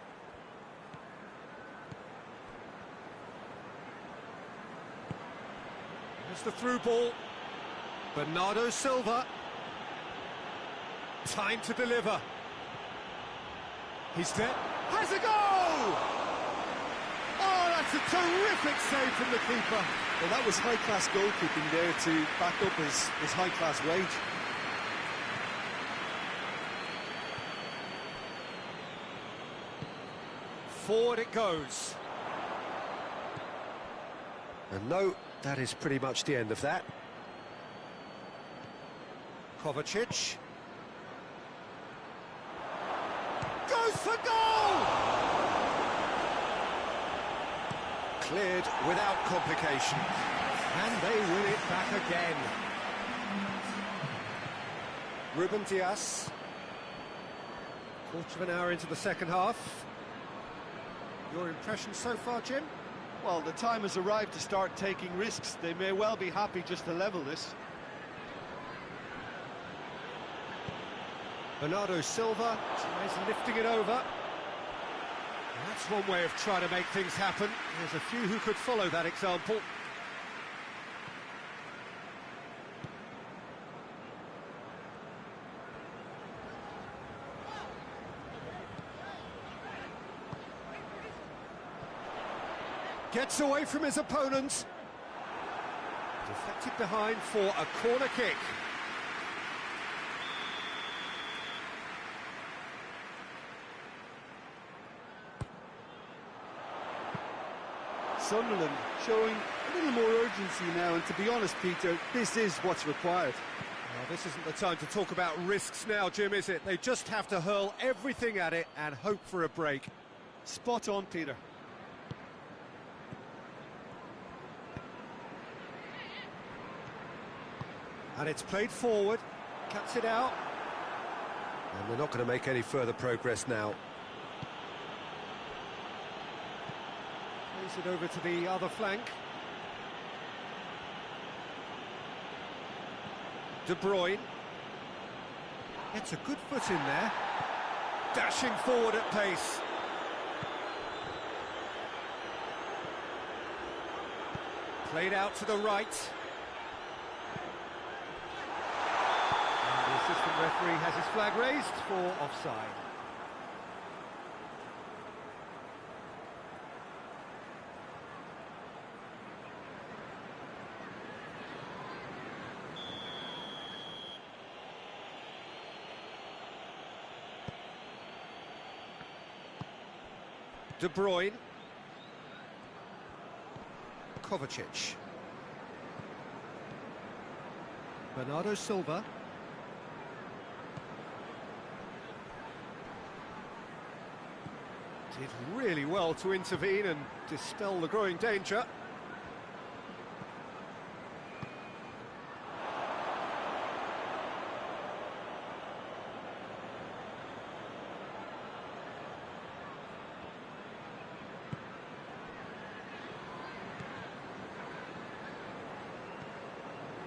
Speaker 1: There's the through ball. Bernardo Silva. Time to deliver. He's there. Has a goal! Oh, that's a terrific save from the keeper.
Speaker 3: Well, that was high-class goalkeeping there to back up his high-class wage.
Speaker 1: Forward it goes. And no, that is pretty much the end of that. Kovacic. Goes for goal! Cleared without complication. And they win it back again. Ruben Dias. Quarter of an hour into the second half. Your impression so far, Jim?
Speaker 3: Well, the time has arrived to start taking risks. They may well be happy just to level this.
Speaker 1: Bernardo Silva tries lifting it over. And that's one way of trying to make things happen. There's a few who could follow that example. Gets away from his opponent. Deflected behind for a corner kick.
Speaker 3: Sunderland showing a little more urgency now, and to be honest, Peter, this is what's required.
Speaker 1: Well, this isn't the time to talk about risks now, Jim, is it? They just have to hurl everything at it and hope for a break.
Speaker 3: Spot on, Peter.
Speaker 1: And it's played forward, cuts it out. And they're not going to make any further progress now. Plays it over to the other flank. De Bruyne. Gets a good foot in there. Dashing forward at pace. Played out to the right. And the assistant referee has his flag raised for offside. De Bruyne. Kovacic. Bernardo Silva. Did really well to intervene and dispel the growing danger.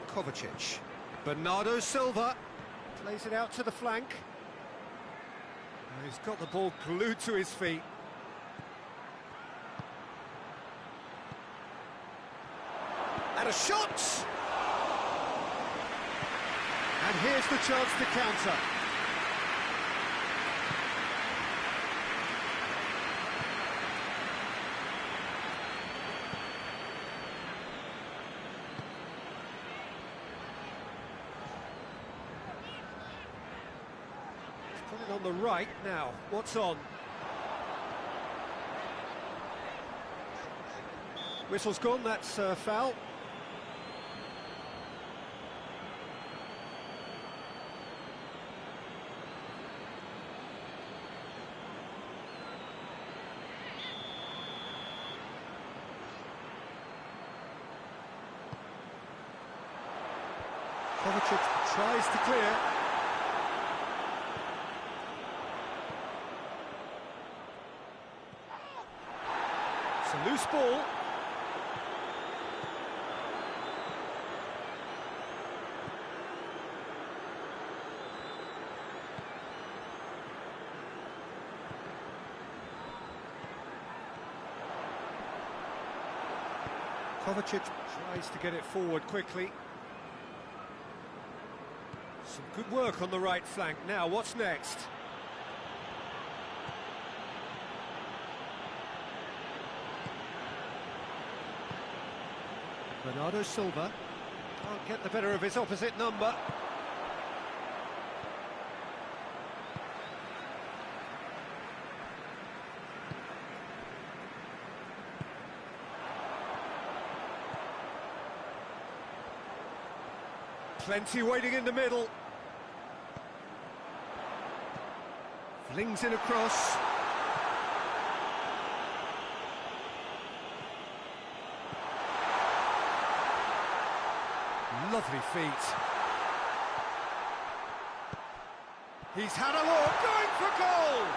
Speaker 1: Kovacic. Bernardo Silva plays it out to the flank. And he's got the ball glued to his feet. And a shot! And here's the chance to counter. Put it on the right now. What's on? Whistle's gone, that's foul. Kovacic tries to clear. It's a loose ball. Kovacic tries to get it forward quickly. Some good work on the right flank. Now, what's next? Bernardo Silva can't get the better of his opposite number. Plenty waiting in the middle. Flings in a cross. Lovely feet. He's had a look, going for goal!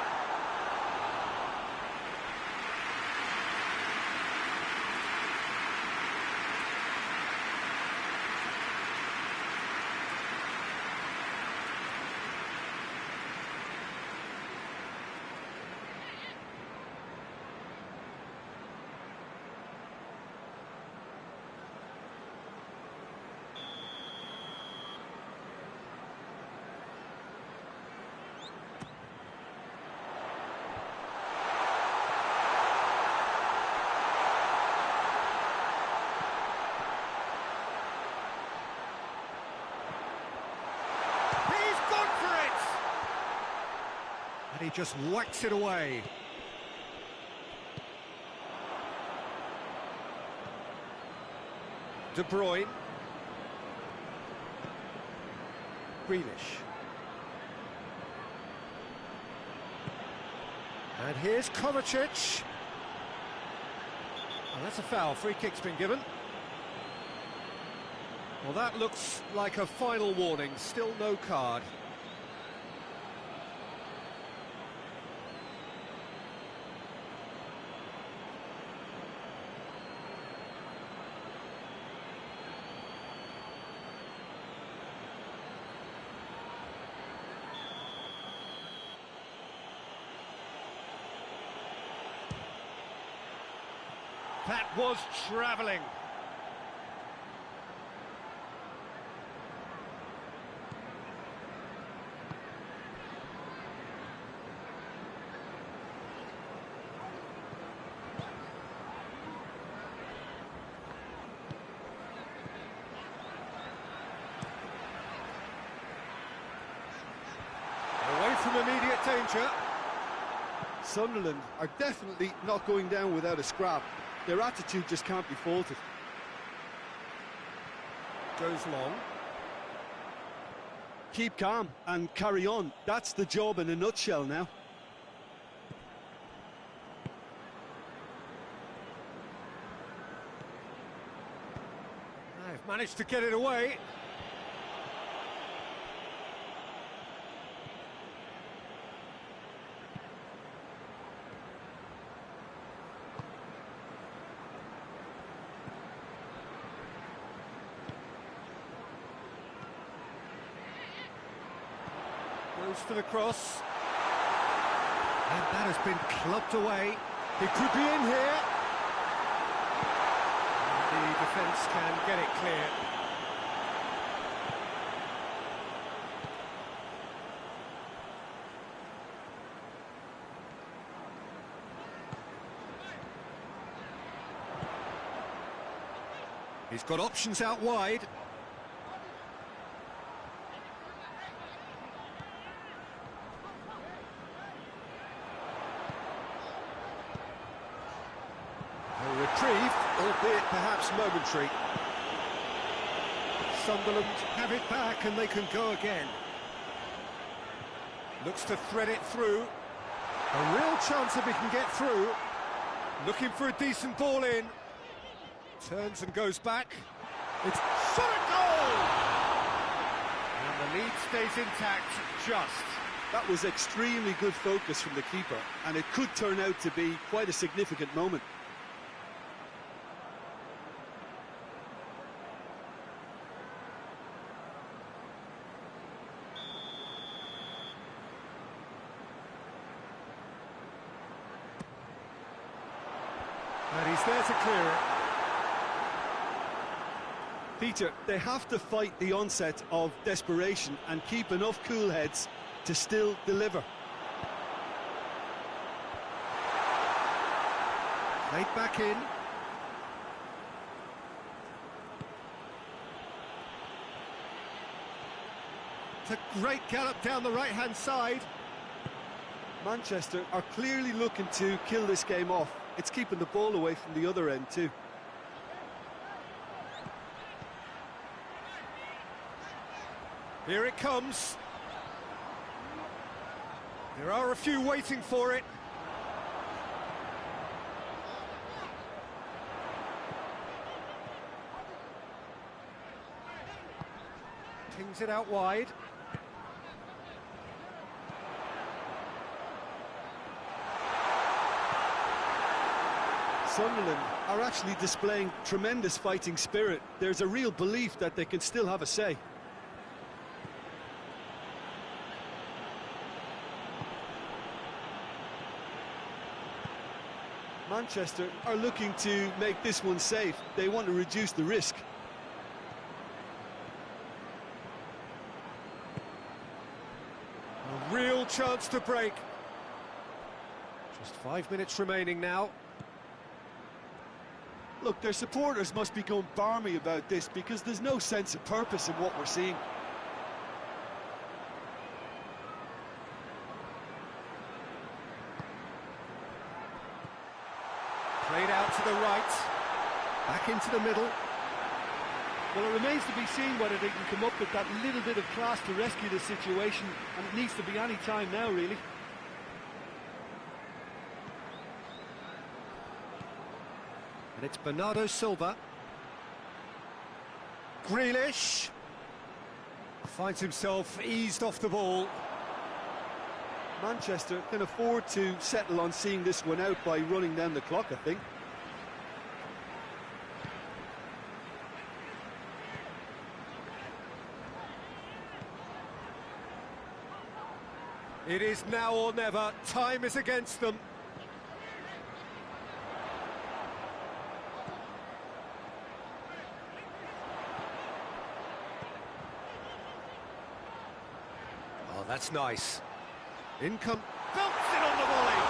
Speaker 1: And he just whacks it away. De Bruyne. Grealish. And here's Kovacic. Oh, that's a foul. Free kick's been given. Well, that looks like a final warning. Still no card. That was travelling. Away from immediate danger.
Speaker 3: Sunderland are definitely not going down without a scrap. Their attitude just can't be faulted.
Speaker 1: Goes long.
Speaker 3: Keep calm and carry on. That's the job in a nutshell now.
Speaker 1: They've managed to get it away. Goes for the cross. And that has been clubbed away. He could be in here. The defence can get it clear. He's got options out wide. Retrieved, albeit perhaps momentary. Sunderland have it back and they can go again. Looks to thread it through. A real chance if he can get through. Looking for a decent ball in. Turns and goes back. It's shot at goal! And the lead stays intact, just.
Speaker 3: That was extremely good focus from the keeper, and it could turn out to be quite a significant moment.
Speaker 1: And he's there to clear it.
Speaker 2: Peter, they have to fight the onset of desperation and keep enough cool heads to still deliver.
Speaker 1: Played back in. It's a great gallop down the right-hand side.
Speaker 2: Manchester are clearly looking to kill this game off. It's keeping the ball away from the other end too.
Speaker 1: Here it comes. There are a few waiting for it. Tings it out wide.
Speaker 2: Sunderland are actually displaying tremendous fighting spirit. There's a real belief that they can still have a say. Manchester are looking to make this one safe. They want to reduce the risk.
Speaker 1: A real chance to break. Just 5 minutes remaining now.
Speaker 2: Look, their supporters must be going barmy about this because there's no sense of purpose in what we're seeing.
Speaker 1: Played out to the right. Back into the middle.
Speaker 3: Well, it remains to be seen whether they can come up with that little bit of class to rescue the situation, and it needs to be any time now, really.
Speaker 1: And it's Bernardo Silva. Grealish finds himself eased off the ball.
Speaker 2: Manchester can afford to settle on seeing this one out by running down the clock, I think.
Speaker 1: It is now or never. Time is against them. Oh, that's nice. Income. Belts it on the volley.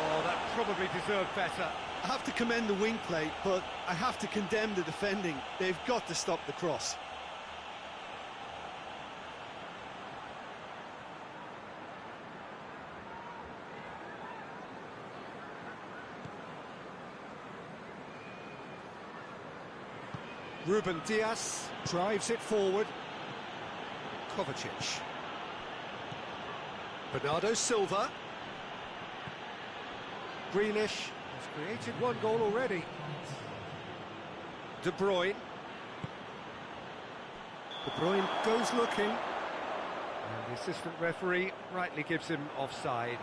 Speaker 1: Oh, that probably deserved better.
Speaker 2: I have to commend the wing play, but I have to condemn the defending. They've got to stop the cross.
Speaker 1: Ruben Diaz drives it forward. Kovacic. Bernardo Silva. Grealish has created one goal already. De Bruyne. De Bruyne goes looking. And the assistant referee rightly gives him offside.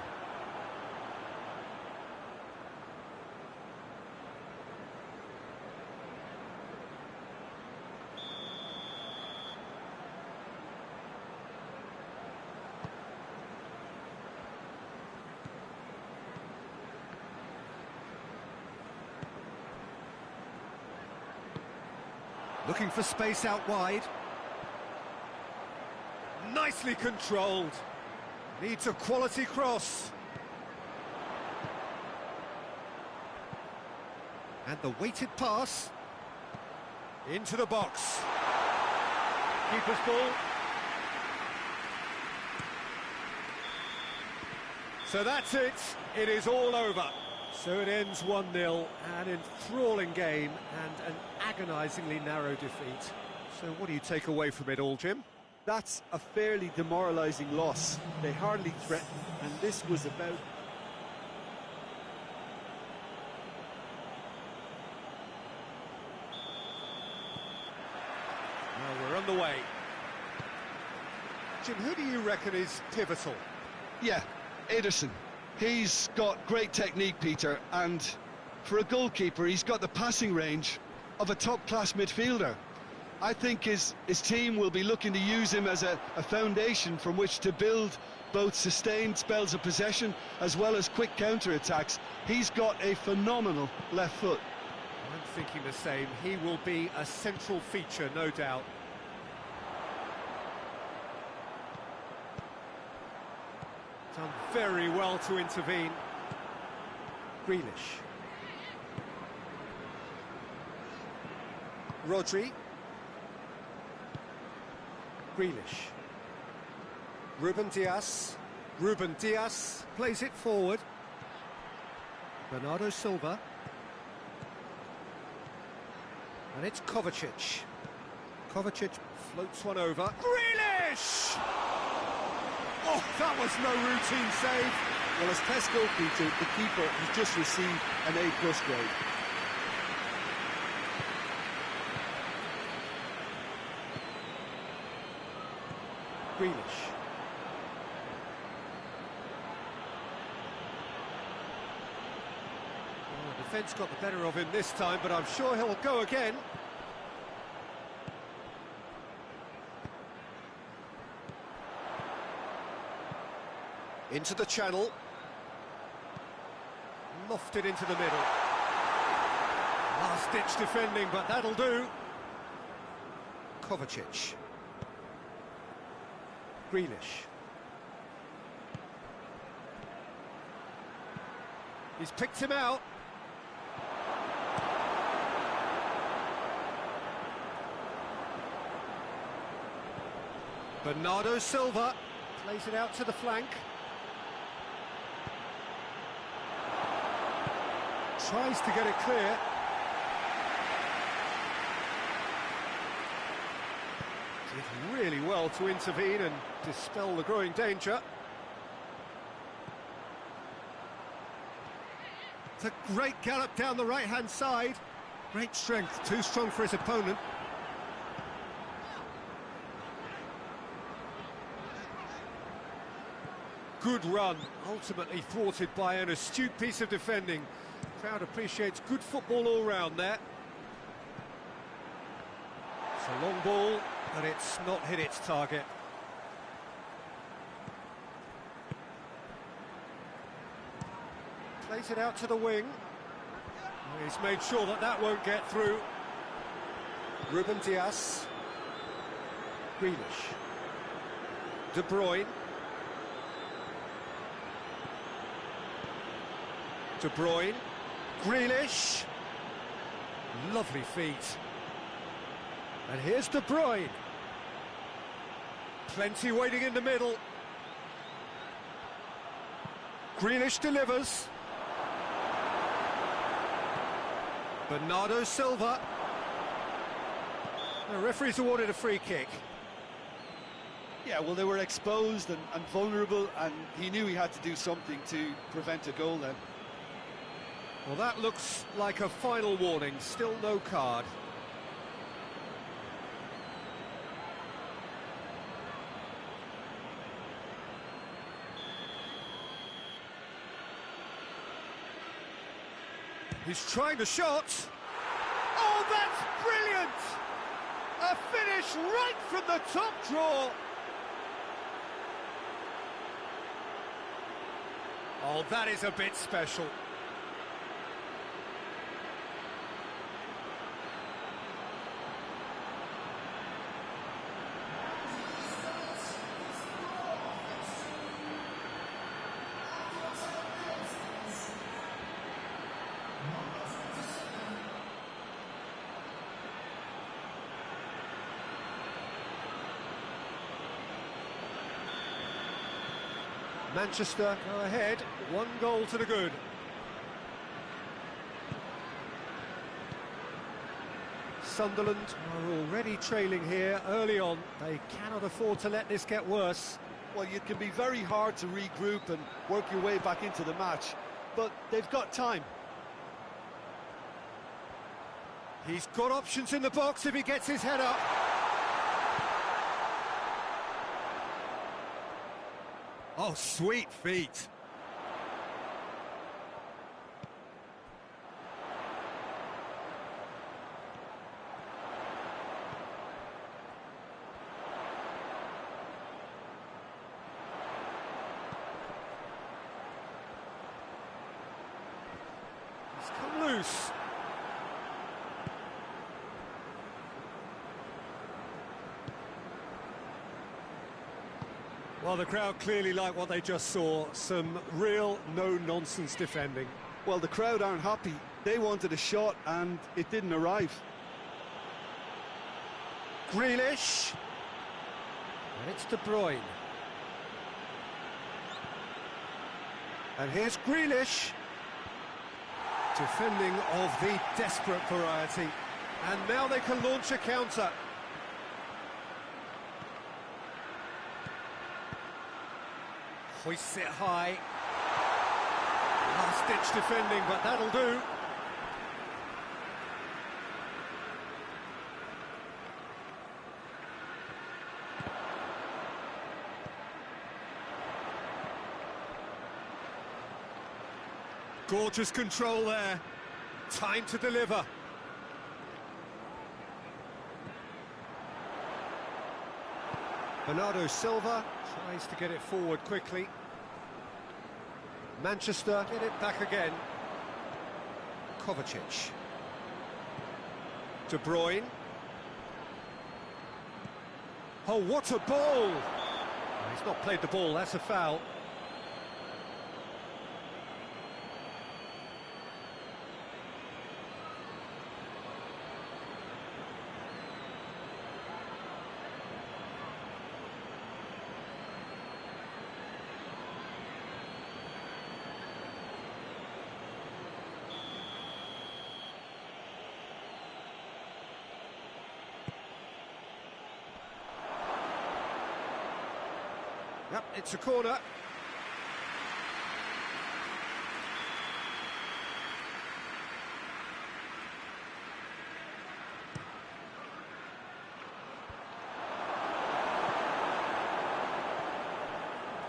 Speaker 1: Looking for space out wide. Nicely controlled. Needs a quality cross. And the weighted pass. Into the box. Keeper's ball. So that's it. It is all over. So it ends 1-0, an enthralling game and an agonisingly narrow defeat. So what do you take away from it all, Jim?
Speaker 2: That's a fairly demoralising loss. They hardly threatened, and this was about...
Speaker 1: Well, we're on the way. Jim, who do you reckon is pivotal?
Speaker 2: Yeah, Ederson. He's got great technique, Peter, and for a goalkeeper, he's got the passing range of a top-class midfielder. I think his team will be looking to use him as a foundation from which to build both sustained spells of possession as well as quick counter-attacks. He's got a phenomenal left foot.
Speaker 1: I'm thinking the same. He will be a central feature, no doubt. Done very well to intervene. Grealish. Rodri. Grealish. Ruben Dias plays it forward. Bernardo Silva. And it's Kovacic. Kovacic floats one over. Grealish! Oh, that was no routine save.
Speaker 2: Well, as test goalkeeper, the keeper has just received an A+ grade.
Speaker 1: Grealish. Oh, defence got the better of him this time, but I'm sure he'll go again. Into the channel. Lofted into the middle. Last-ditch defending, but that'll do. Kovacic. Grealish. He's picked him out. Bernardo Silva plays it out to the flank. Tries to get it clear. Did really well to intervene and dispel the growing danger. It's a great gallop down the right-hand side. Great strength, too strong for his opponent. Good run, ultimately thwarted by an astute piece of defending. Crowd appreciates good football all round there. It's a long ball, but it's not hit its target. Plays it out to the wing. He's made sure that that won't get through. Ruben Dias. Grealish. De Bruyne. De Bruyne. Grealish. Lovely feet. And here's De Bruyne. Plenty waiting in the middle. Grealish delivers. Bernardo Silva. The referee's awarded a free kick.
Speaker 2: Yeah, well, they were exposed and vulnerable, and he knew he had to do something to prevent a goal then.
Speaker 1: Well, that looks like a final warning. Still no card. He's trying the shot. Oh, that's brilliant! A finish right from the top draw. Oh, that is a bit special. Manchester go ahead, 1 goal to the good. Sunderland are already trailing here early on. They cannot afford to let this get worse.
Speaker 2: Well, it can be very hard to regroup and work your way back into the match, but they've got time.
Speaker 1: He's got options in the box if he gets his head up. Oh, sweet feet. He's come loose. Well, the crowd clearly like what they just saw. Some real no-nonsense defending.
Speaker 2: Well, the crowd aren't happy. They wanted a shot and it didn't arrive.
Speaker 1: Grealish. And it's De Bruyne. And here's Grealish. Defending of the desperate variety. And now they can launch a counter. Hoists it high. Last-ditch defending, but that'll do. Gorgeous control there. Time to deliver. Bernardo Silva tries to get it forward quickly. Manchester get it back again. Kovacic. De Bruyne. Oh, what a ball! He's not played the ball, that's a foul. Yep, it's a corner.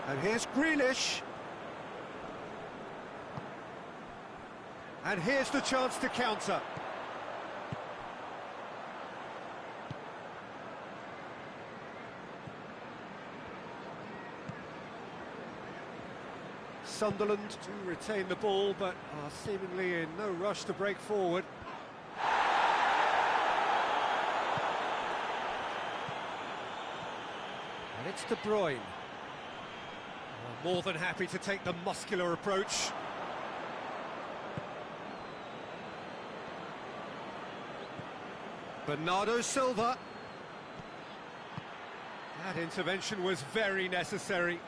Speaker 1: And here's Grealish. And here's the chance to counter. Sunderland to retain the ball, but are seemingly in no rush to break forward. And it's De Bruyne. More than happy to take the muscular approach. Bernardo Silva. That intervention was very necessary.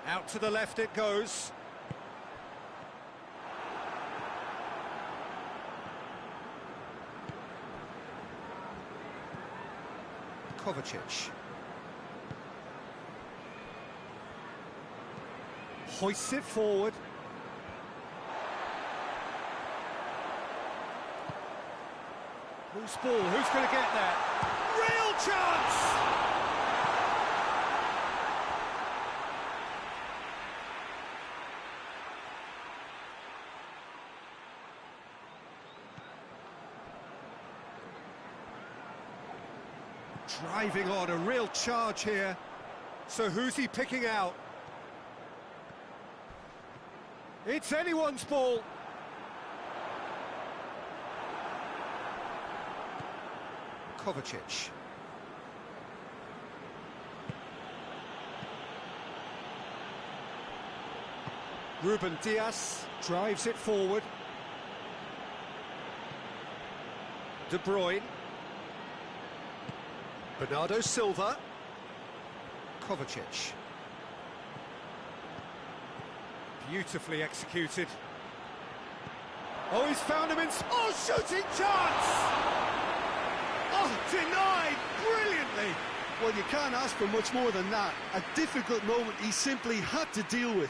Speaker 1: Out to the left it goes. Kovacic. Hoists it forward. Loose ball, who's going to get that? Real chance! Driving on, a real charge here. So who's he picking out? It's anyone's ball. Kovacic. Ruben Dias drives it forward. De Bruyne. Bernardo Silva. Kovacic. Beautifully executed. Oh, he's found him in... Oh, shooting chance! Oh, denied brilliantly!
Speaker 2: Well, you can't ask for much more than that. A difficult moment he simply had to deal with.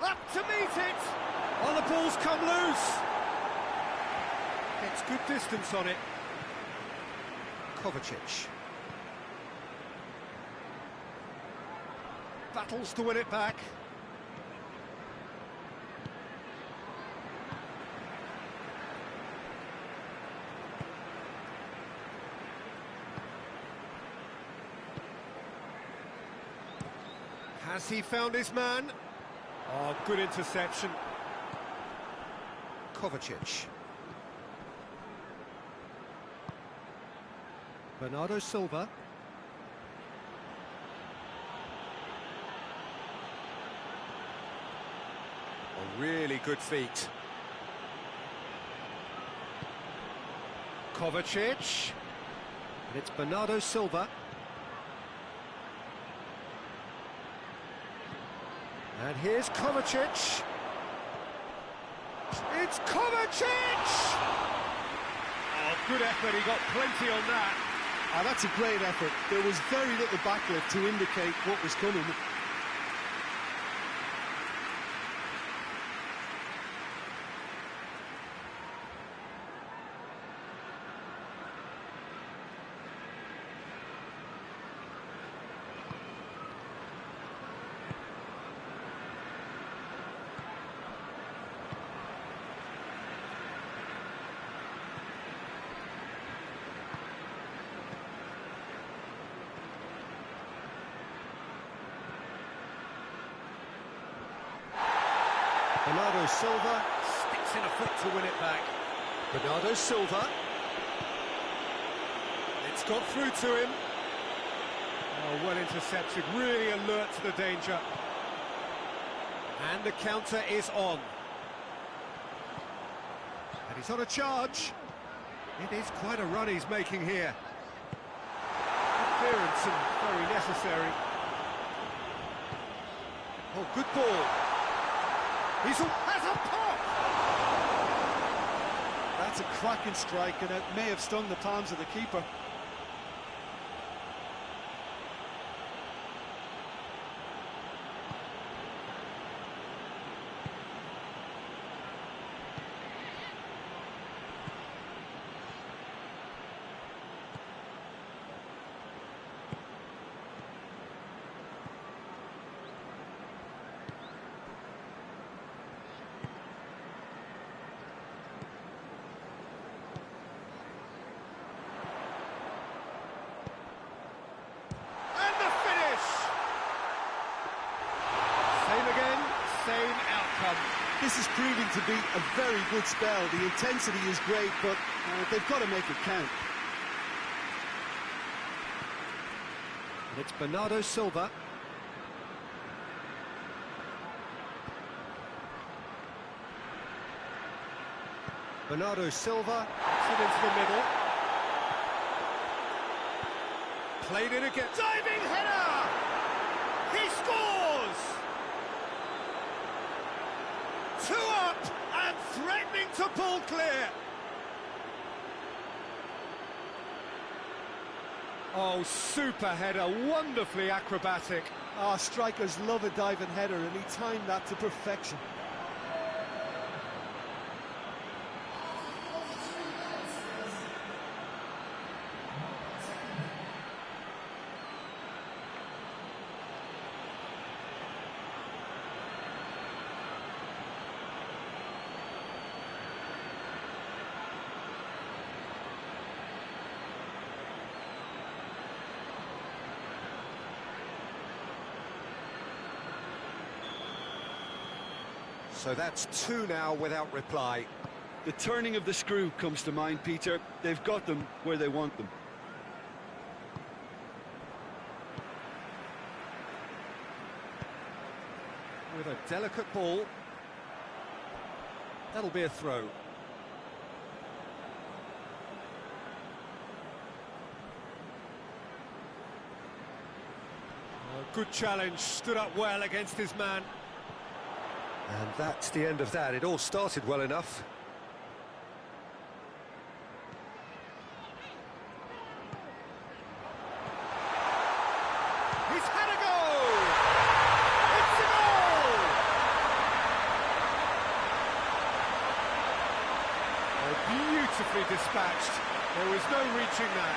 Speaker 1: Up to meet it! Oh, the ball's come loose! Gets good distance on it. Kovacic. Battles to win it back. Has he found his man? Oh, good interception. Kovacic. Bernardo Silva. Oh, really good feet. Kovacic. And it's Bernardo Silva. And here's Kovacic. It's Kovacic! Oh, good effort, he got plenty on that.
Speaker 2: Ah, that's a great effort. There was very little backlift to indicate what was coming.
Speaker 1: Bernardo Silva sticks in a foot to win it back. Bernardo Silva. It's got through to him. Oh, well intercepted, really alert to the danger. And the counter is on. And he's on a charge. It is quite a run he's making here. Clearance and very necessary. Oh, good ball. Has a pop!
Speaker 2: That's a cracking strike, and it may have stung the palms of the keeper.
Speaker 1: Same outcome.
Speaker 2: This is proving to be a very good spell. The intensity is great, but they've got to make it count.
Speaker 1: And it's Bernardo Silva. Bernardo Silva puts it into the middle. Played it again. Diving header! He scores! 2 up and threatening to pull clear. Oh, super header, wonderfully acrobatic.
Speaker 2: Strikers love a diving header, and he timed that to perfection.
Speaker 1: So that's 2 now without reply.
Speaker 3: The turning of the screw comes to mind, Peter. They've got them where they want them.
Speaker 1: With a delicate ball. That'll be a throw. Good challenge, stood up well against his man. And that's the end of that. It all started well enough. He's had a goal! It's a goal! Oh, beautifully dispatched. There was no reaching that.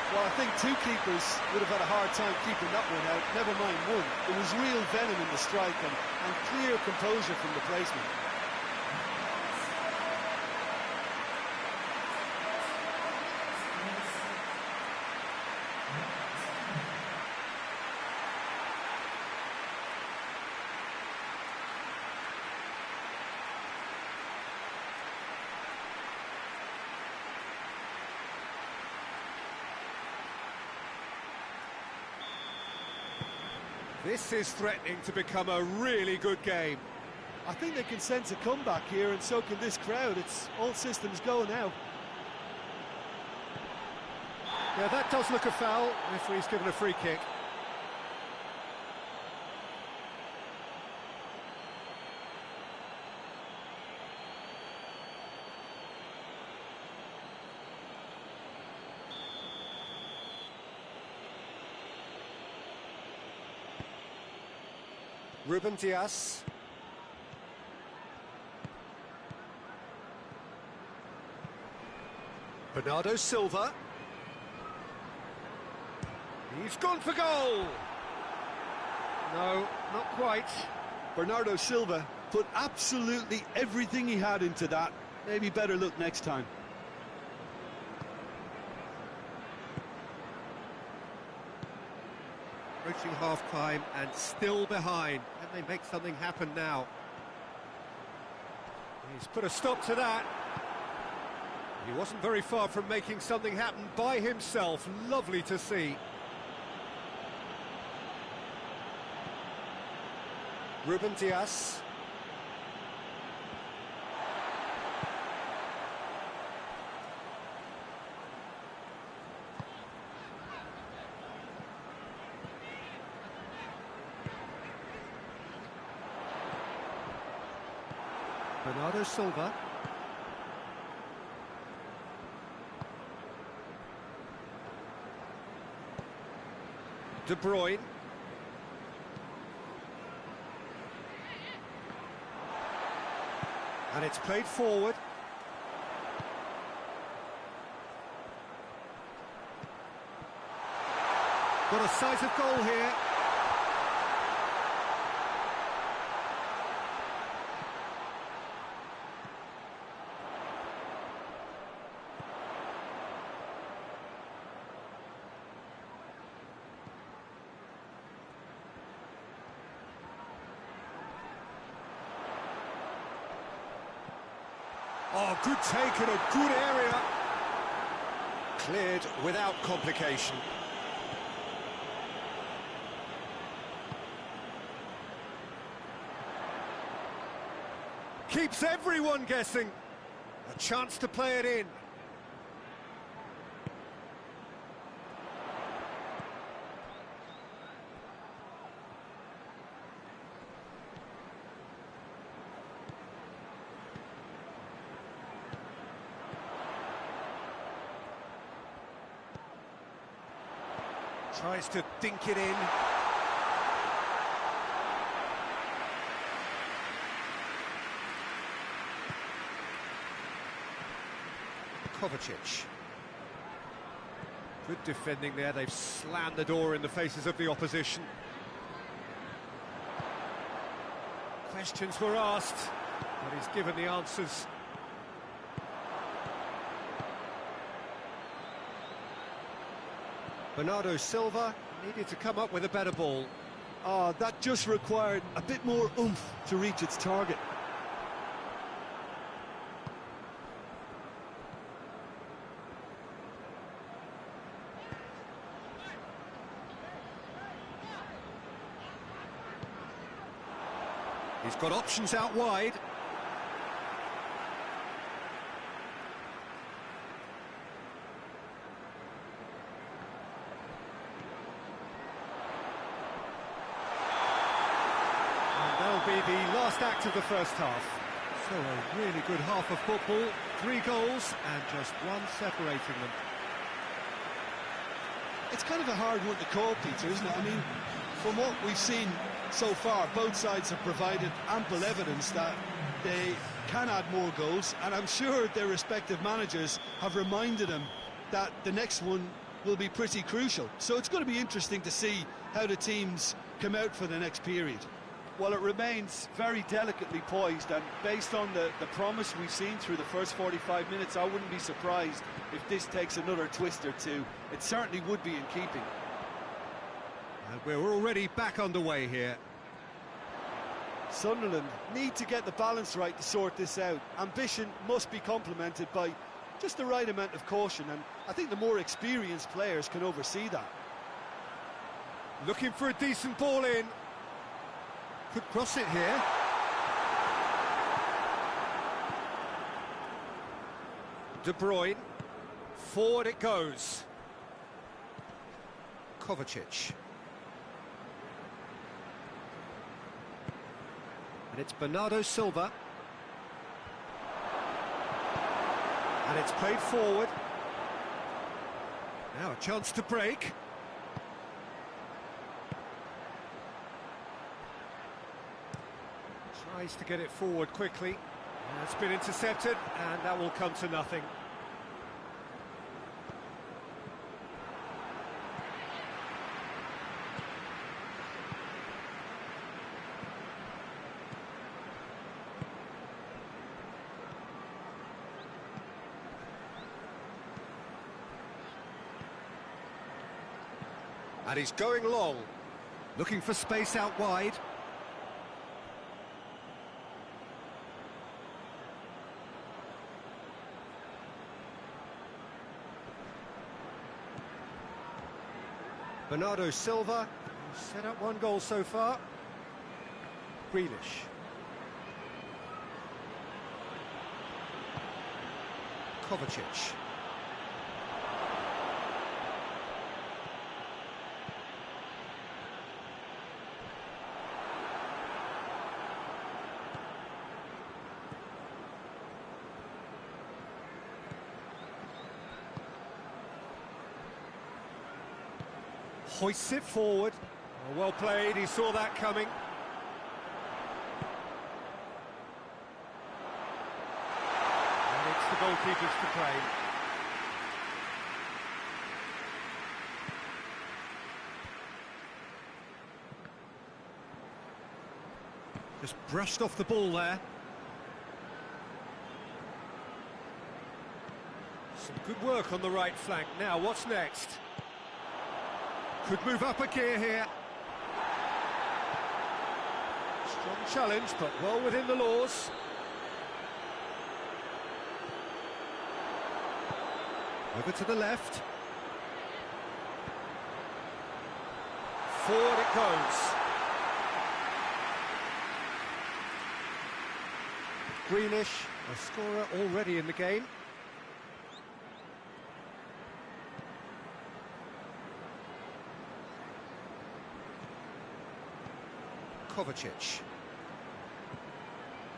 Speaker 2: Well, I think 2 keepers would have had a hard time keeping that one out, never mind 1. There was real venom in the strike and clear composure from the placement.
Speaker 1: This is threatening to become a really good game.
Speaker 3: I think they can sense a comeback here, and so can this crowd. It's all systems go now.
Speaker 1: Yeah, that does look a foul. Referee's given a free kick. Ruben Dias. Bernardo Silva. He's gone for goal. No, not quite.
Speaker 2: Bernardo Silva put absolutely everything he had into that. Maybe better look next time.
Speaker 1: Approaching half-time and still behind. Can they make something happen now? He's put a stop to that. He wasn't very far from making something happen by himself. Lovely to see. Ruben Dias. Bernardo Silva. De Bruyne. And it's played forward. Got a sight of goal here. Oh, good take in a good area. Cleared without complication. Keeps everyone guessing. A chance to play it in. Tries to dink it in. Kovacic. Good defending there. They've slammed the door in the faces of the opposition. Questions were asked, but he's given the answers. Bernardo Silva needed to come up with a better ball.
Speaker 2: Oh, that just required a bit more oomph to reach its target.
Speaker 1: He's got options out wide. Be the last act of the first half. So a really good half of football, 3 goals and just one separating them.
Speaker 2: It's kind of a hard one to call, Peter, isn't it? I mean, from what we've seen so far, both sides have provided ample evidence that they can add more goals, and I'm sure their respective managers have reminded them that the next one will be pretty crucial. So it's going to be interesting to see how the teams come out for the next period.
Speaker 3: Well, it remains very delicately poised, and based on the promise we've seen through the first 45 minutes, I wouldn't be surprised if this takes another twist or two. It certainly would be in keeping.
Speaker 1: And we're already back underway here.
Speaker 3: Sunderland need to get the balance right to sort this out. Ambition must be complemented by just the right amount of caution, and I think the more experienced players can oversee that.
Speaker 1: Looking for a decent ball in. Could cross it here. De Bruyne. Forward it goes. Kovacic. And it's Bernardo Silva. And it's played forward. Now a chance to break. Tries to get it forward quickly. It's been intercepted, and that will come to nothing. And he's going long, looking for space out wide. Bernardo Silva, set up one goal so far. Grealish. Kovacic. Hoists it forward. Oh, well played, he saw that coming. And it's the goalkeepers to claim. Just brushed off the ball there. Some good work on the right flank. Now, what's next? Could move up a gear here. Strong challenge, but well within the laws. Over to the left. Forward it goes. Grealish, a scorer already in the game. Kovacic.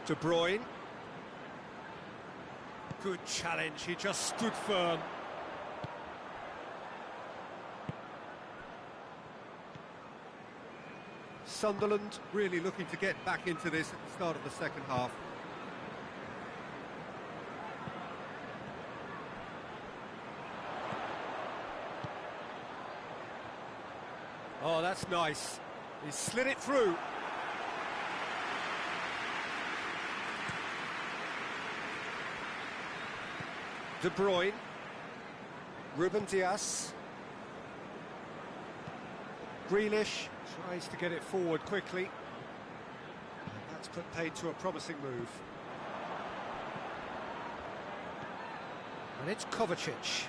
Speaker 1: De Bruyne. Good challenge, he just stood firm. Sunderland really looking to get back into this at the start of the second half. Oh, that's nice. He slid it through. De Bruyne. Ruben Dias. Grealish tries to get it forward quickly. And that's put paid to a promising move. And it's Kovacic.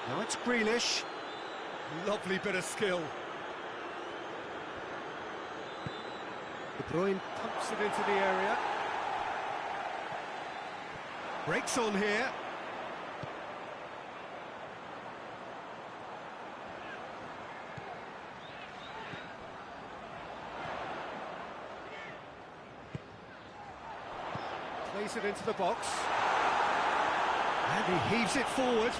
Speaker 1: Now it's Grealish. Lovely bit of skill. De Bruyne pumps it into the area. Breaks on here. Plays it into the box. And he heaves it forward.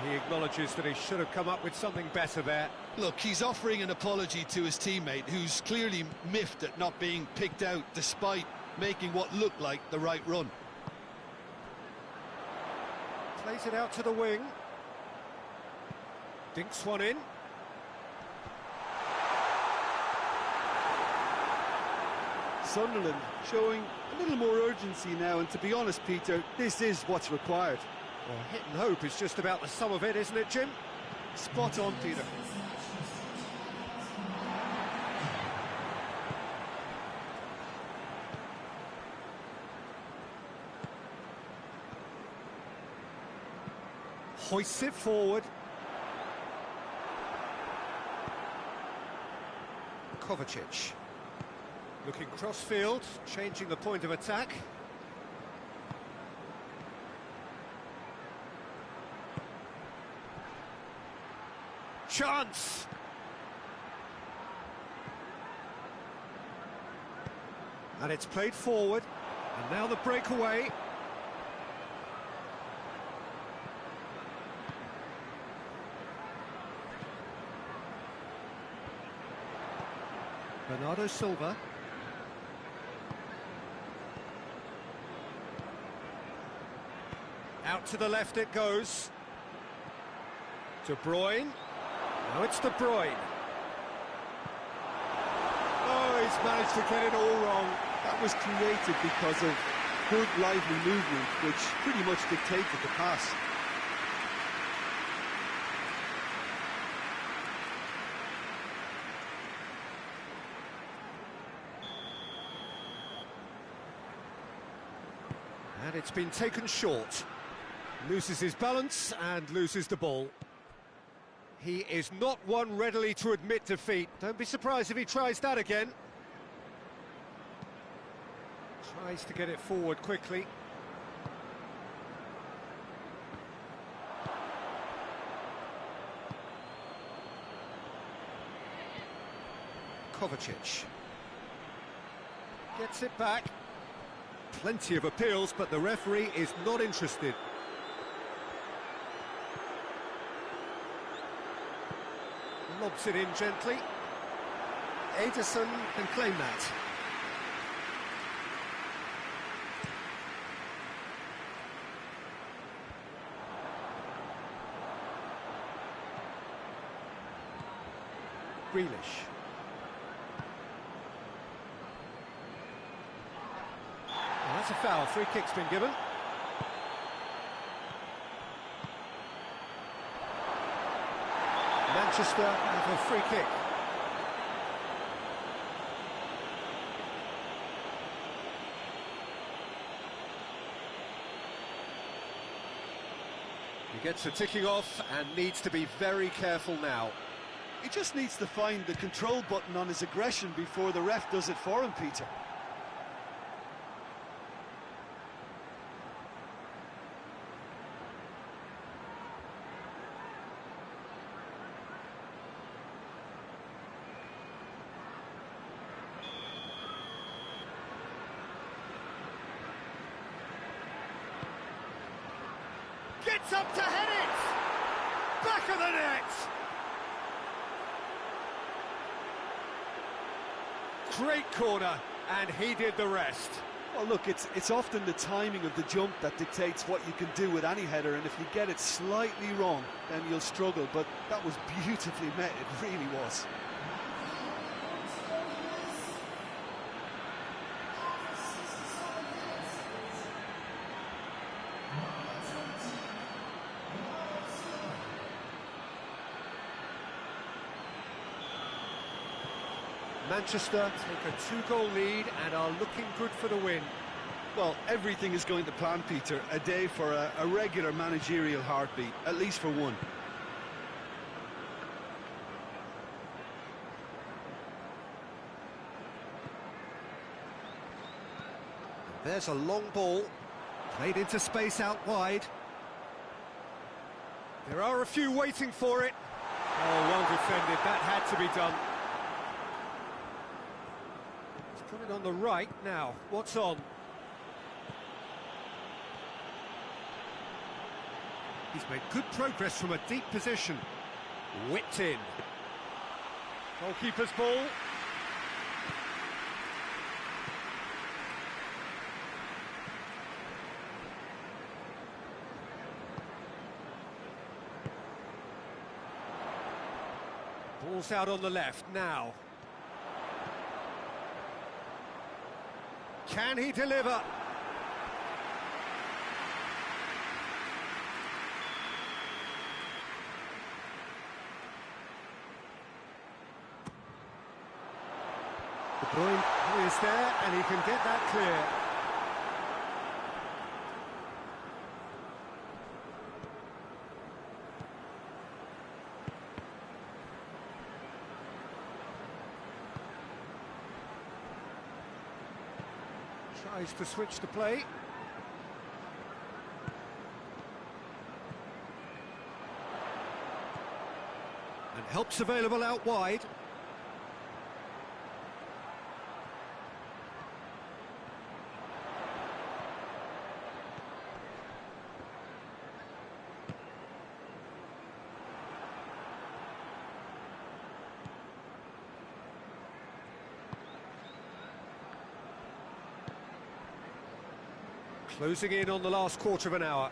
Speaker 1: He acknowledges that he should have come up with something better there.
Speaker 2: Look, he's offering an apology to his teammate, who's clearly miffed at not being picked out despite making what looked like the right run.
Speaker 1: Plays it out to the wing. Dinks one in.
Speaker 3: Sunderland showing a little more urgency now, and to be honest, Peter, this is what's required.
Speaker 1: Well, hit and hope is just about the sum of it, isn't it, Jim?
Speaker 3: Spot on, Peter.
Speaker 1: Hoists it forward. Kovacic. Looking cross-field, changing the point of attack. Chance! And it's played forward, and now the breakaway. Bernardo Silva. Out to the left it goes. De Bruyne. Now it's De Bruyne. Oh, he's managed to get it all wrong.
Speaker 3: That was created because of good, lively movement, which pretty much dictated the pass.
Speaker 1: And it's been taken short. Loses his balance and loses the ball. He is not one readily to admit defeat. Don't be surprised if he tries that again. Tries to get it forward quickly. Kovacic. Gets it back. Plenty of appeals, but the referee is not interested. Lobs it in gently. Ederson can claim that. Grealish. And that's a foul. Free kick's been given. Manchester have a free kick. He gets the ticking off and needs to be very careful now.
Speaker 3: He just needs to find the control button on his aggression before the ref does it for him, Peter.
Speaker 1: Gets up to head it! Back of the net! Great corner, and he did the rest.
Speaker 3: Well, look, it's often the timing of the jump that dictates what you can do with any header, and if you get it slightly wrong, then you'll struggle, but that was beautifully met, it really was.
Speaker 1: Manchester take a two-goal lead and are looking good for the win.
Speaker 3: Well, everything is going to plan, Peter. A day for a regular managerial heartbeat, at least for one.
Speaker 1: There's a long ball, played into space out wide. There are a few waiting for it. Oh, well defended, that had to be done. Put it on the right now. What's on? He's made good progress from a deep position. Whipped in. Goalkeeper's ball. Ball's out on the left now. Can he deliver? De Bruyne is there and he can get that clear. Tries to switch the play. And help's available out wide. Closing in on the last quarter of an hour.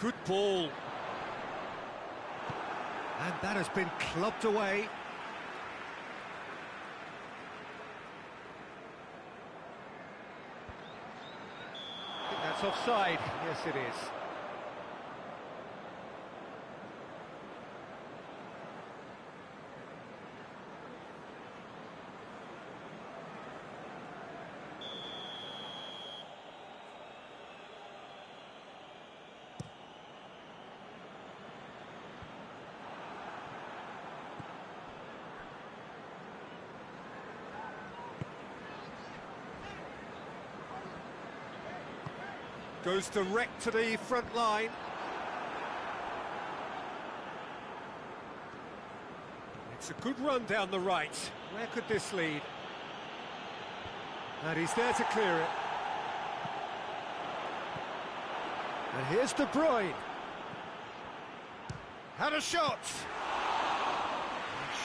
Speaker 1: Good ball. And that has been clubbed away. I think that's offside. Yes, it is. Goes direct to the front line. It's a good run down the right. Where could this lead? And he's there to clear it. And here's De Bruyne. Had a shot.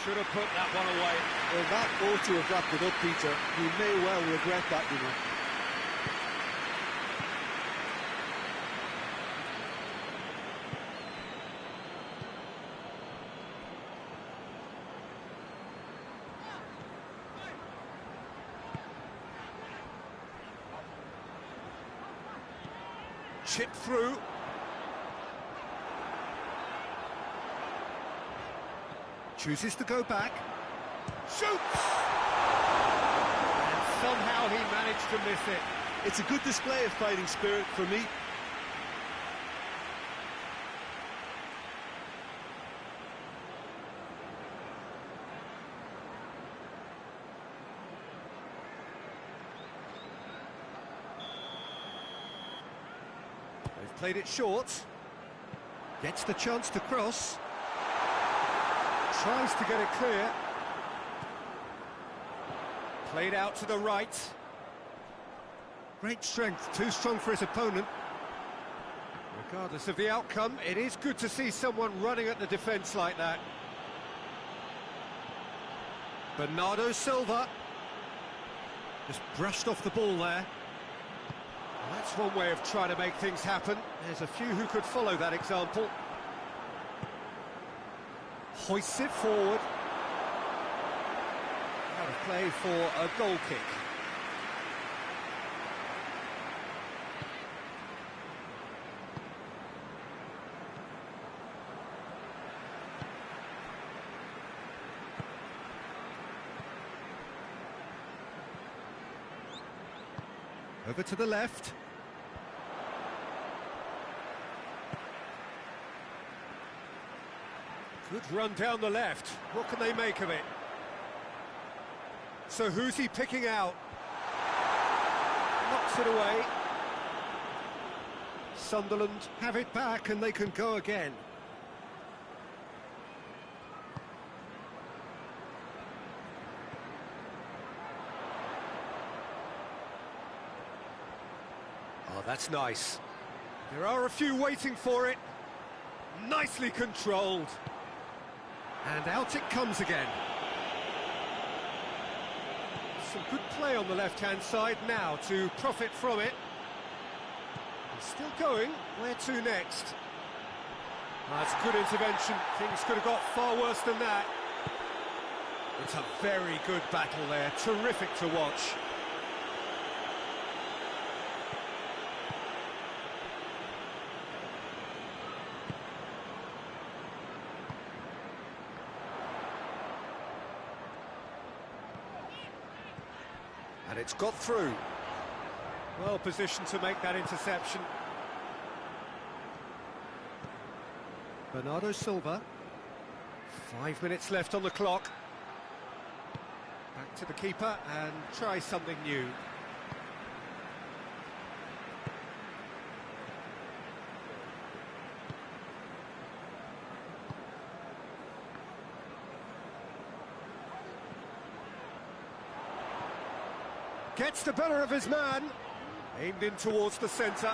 Speaker 1: Should have put that one away.
Speaker 3: Well, that ought to have wrapped it up, Peter. You may well regret that, you know.
Speaker 1: Chip through. Chooses to go back. Shoots! And somehow he managed to miss it.
Speaker 3: It's a good display of fighting spirit for me.
Speaker 1: They've played it short. Gets the chance to cross. Tries to get it clear. Played out to the right. Great strength, too strong for his opponent. Regardless of the outcome, it is good to see someone running at the defence like that. Bernardo Silva. Just brushed off the ball there. Well, that's one way of trying to make things happen. There's a few who could follow that example. Hoists it forward. Out of play for a goal kick. Over to the left. Good run down the left. What can they make of it? So who's he picking out? Knocks it away. Sunderland have it back and they can go again. Oh, that's nice. There are a few waiting for it. Nicely controlled. And out it comes again. Some good play on the left-hand side now to profit from it. He's still going. Where to next? That's good intervention. Things could have got far worse than that. It's a very good battle there. Terrific to watch. And it's got through. Well positioned to make that interception. Bernardo Silva. 5 minutes left on the clock. Back to the keeper and try something new. Gets the better of his man. Aimed in towards the centre.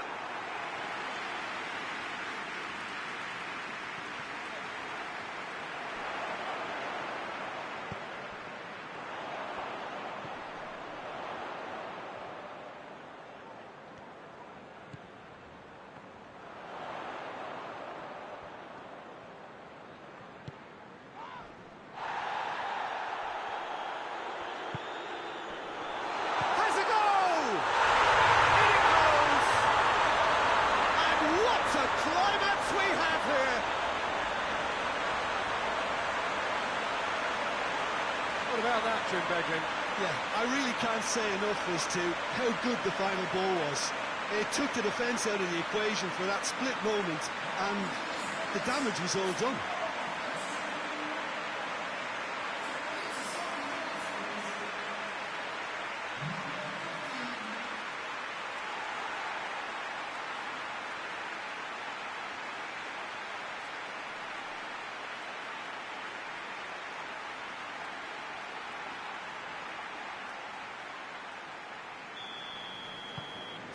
Speaker 1: What about that, Jim Beglin?
Speaker 2: Yeah, I really can't say enough as to how good the final ball was. It took the defence out of the equation for that split moment, and the damage was all done.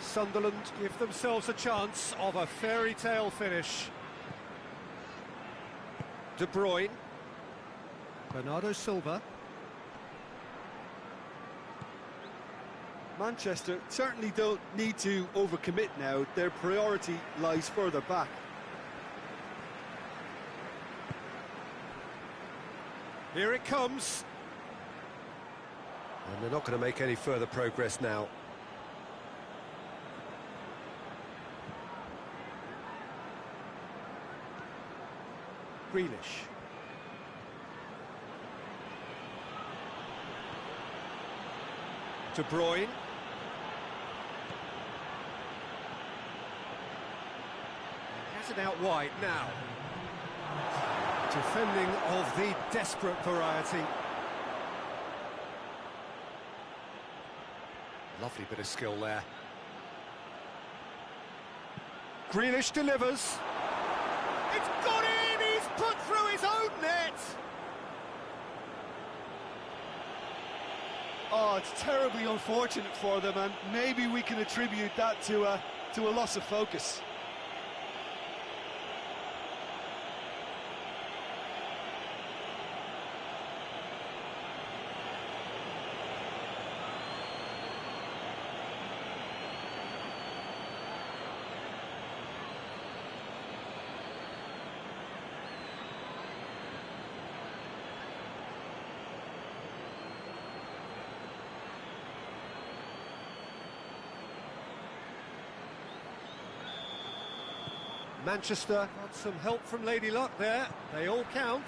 Speaker 1: Sunderland give themselves a chance of a fairy tale finish. De Bruyne. Bernardo Silva.
Speaker 3: Manchester certainly don't need to overcommit now. Their priority lies further back.
Speaker 1: Here it comes. And they're not going to make any further progress now. Grealish. De Bruyne. Has it out wide now. Defending of the desperate variety. Lovely bit of skill there. Grealish delivers. It's got in! He's put through his own net!
Speaker 3: Oh, it's terribly unfortunate for them, and maybe we can attribute that to a loss of focus.
Speaker 1: Manchester got some help from Lady Luck there. They all count.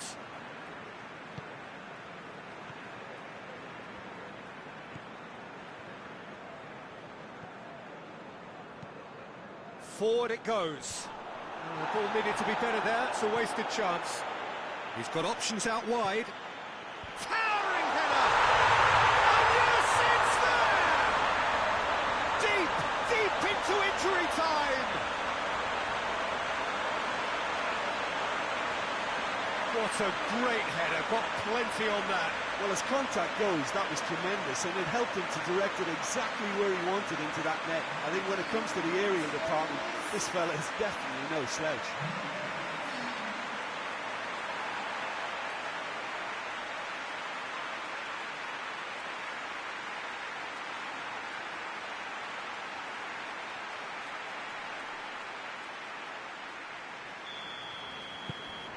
Speaker 1: Forward it goes. And the ball needed to be better there. It's a wasted chance. He's got options out wide. Towering header! And yes, it's there! Deep into injury time! What a great header, got plenty on that.
Speaker 3: Well, as contact goes, that was tremendous, and it helped him to direct it exactly where he wanted into that net. I think when it comes to the aerial department, this fella is definitely no slouch.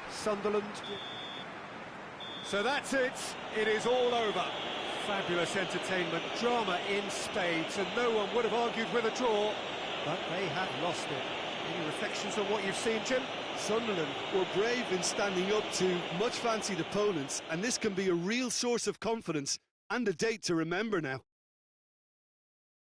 Speaker 1: Sunderland. So that's it. It is all over. Fabulous entertainment, drama in spades, and no one would have argued with a draw, but they have lost it. Any reflections on what you've seen, Jim?
Speaker 2: Sunderland were brave in standing up to much fancied opponents, and this can be a real source of confidence and a date to remember now.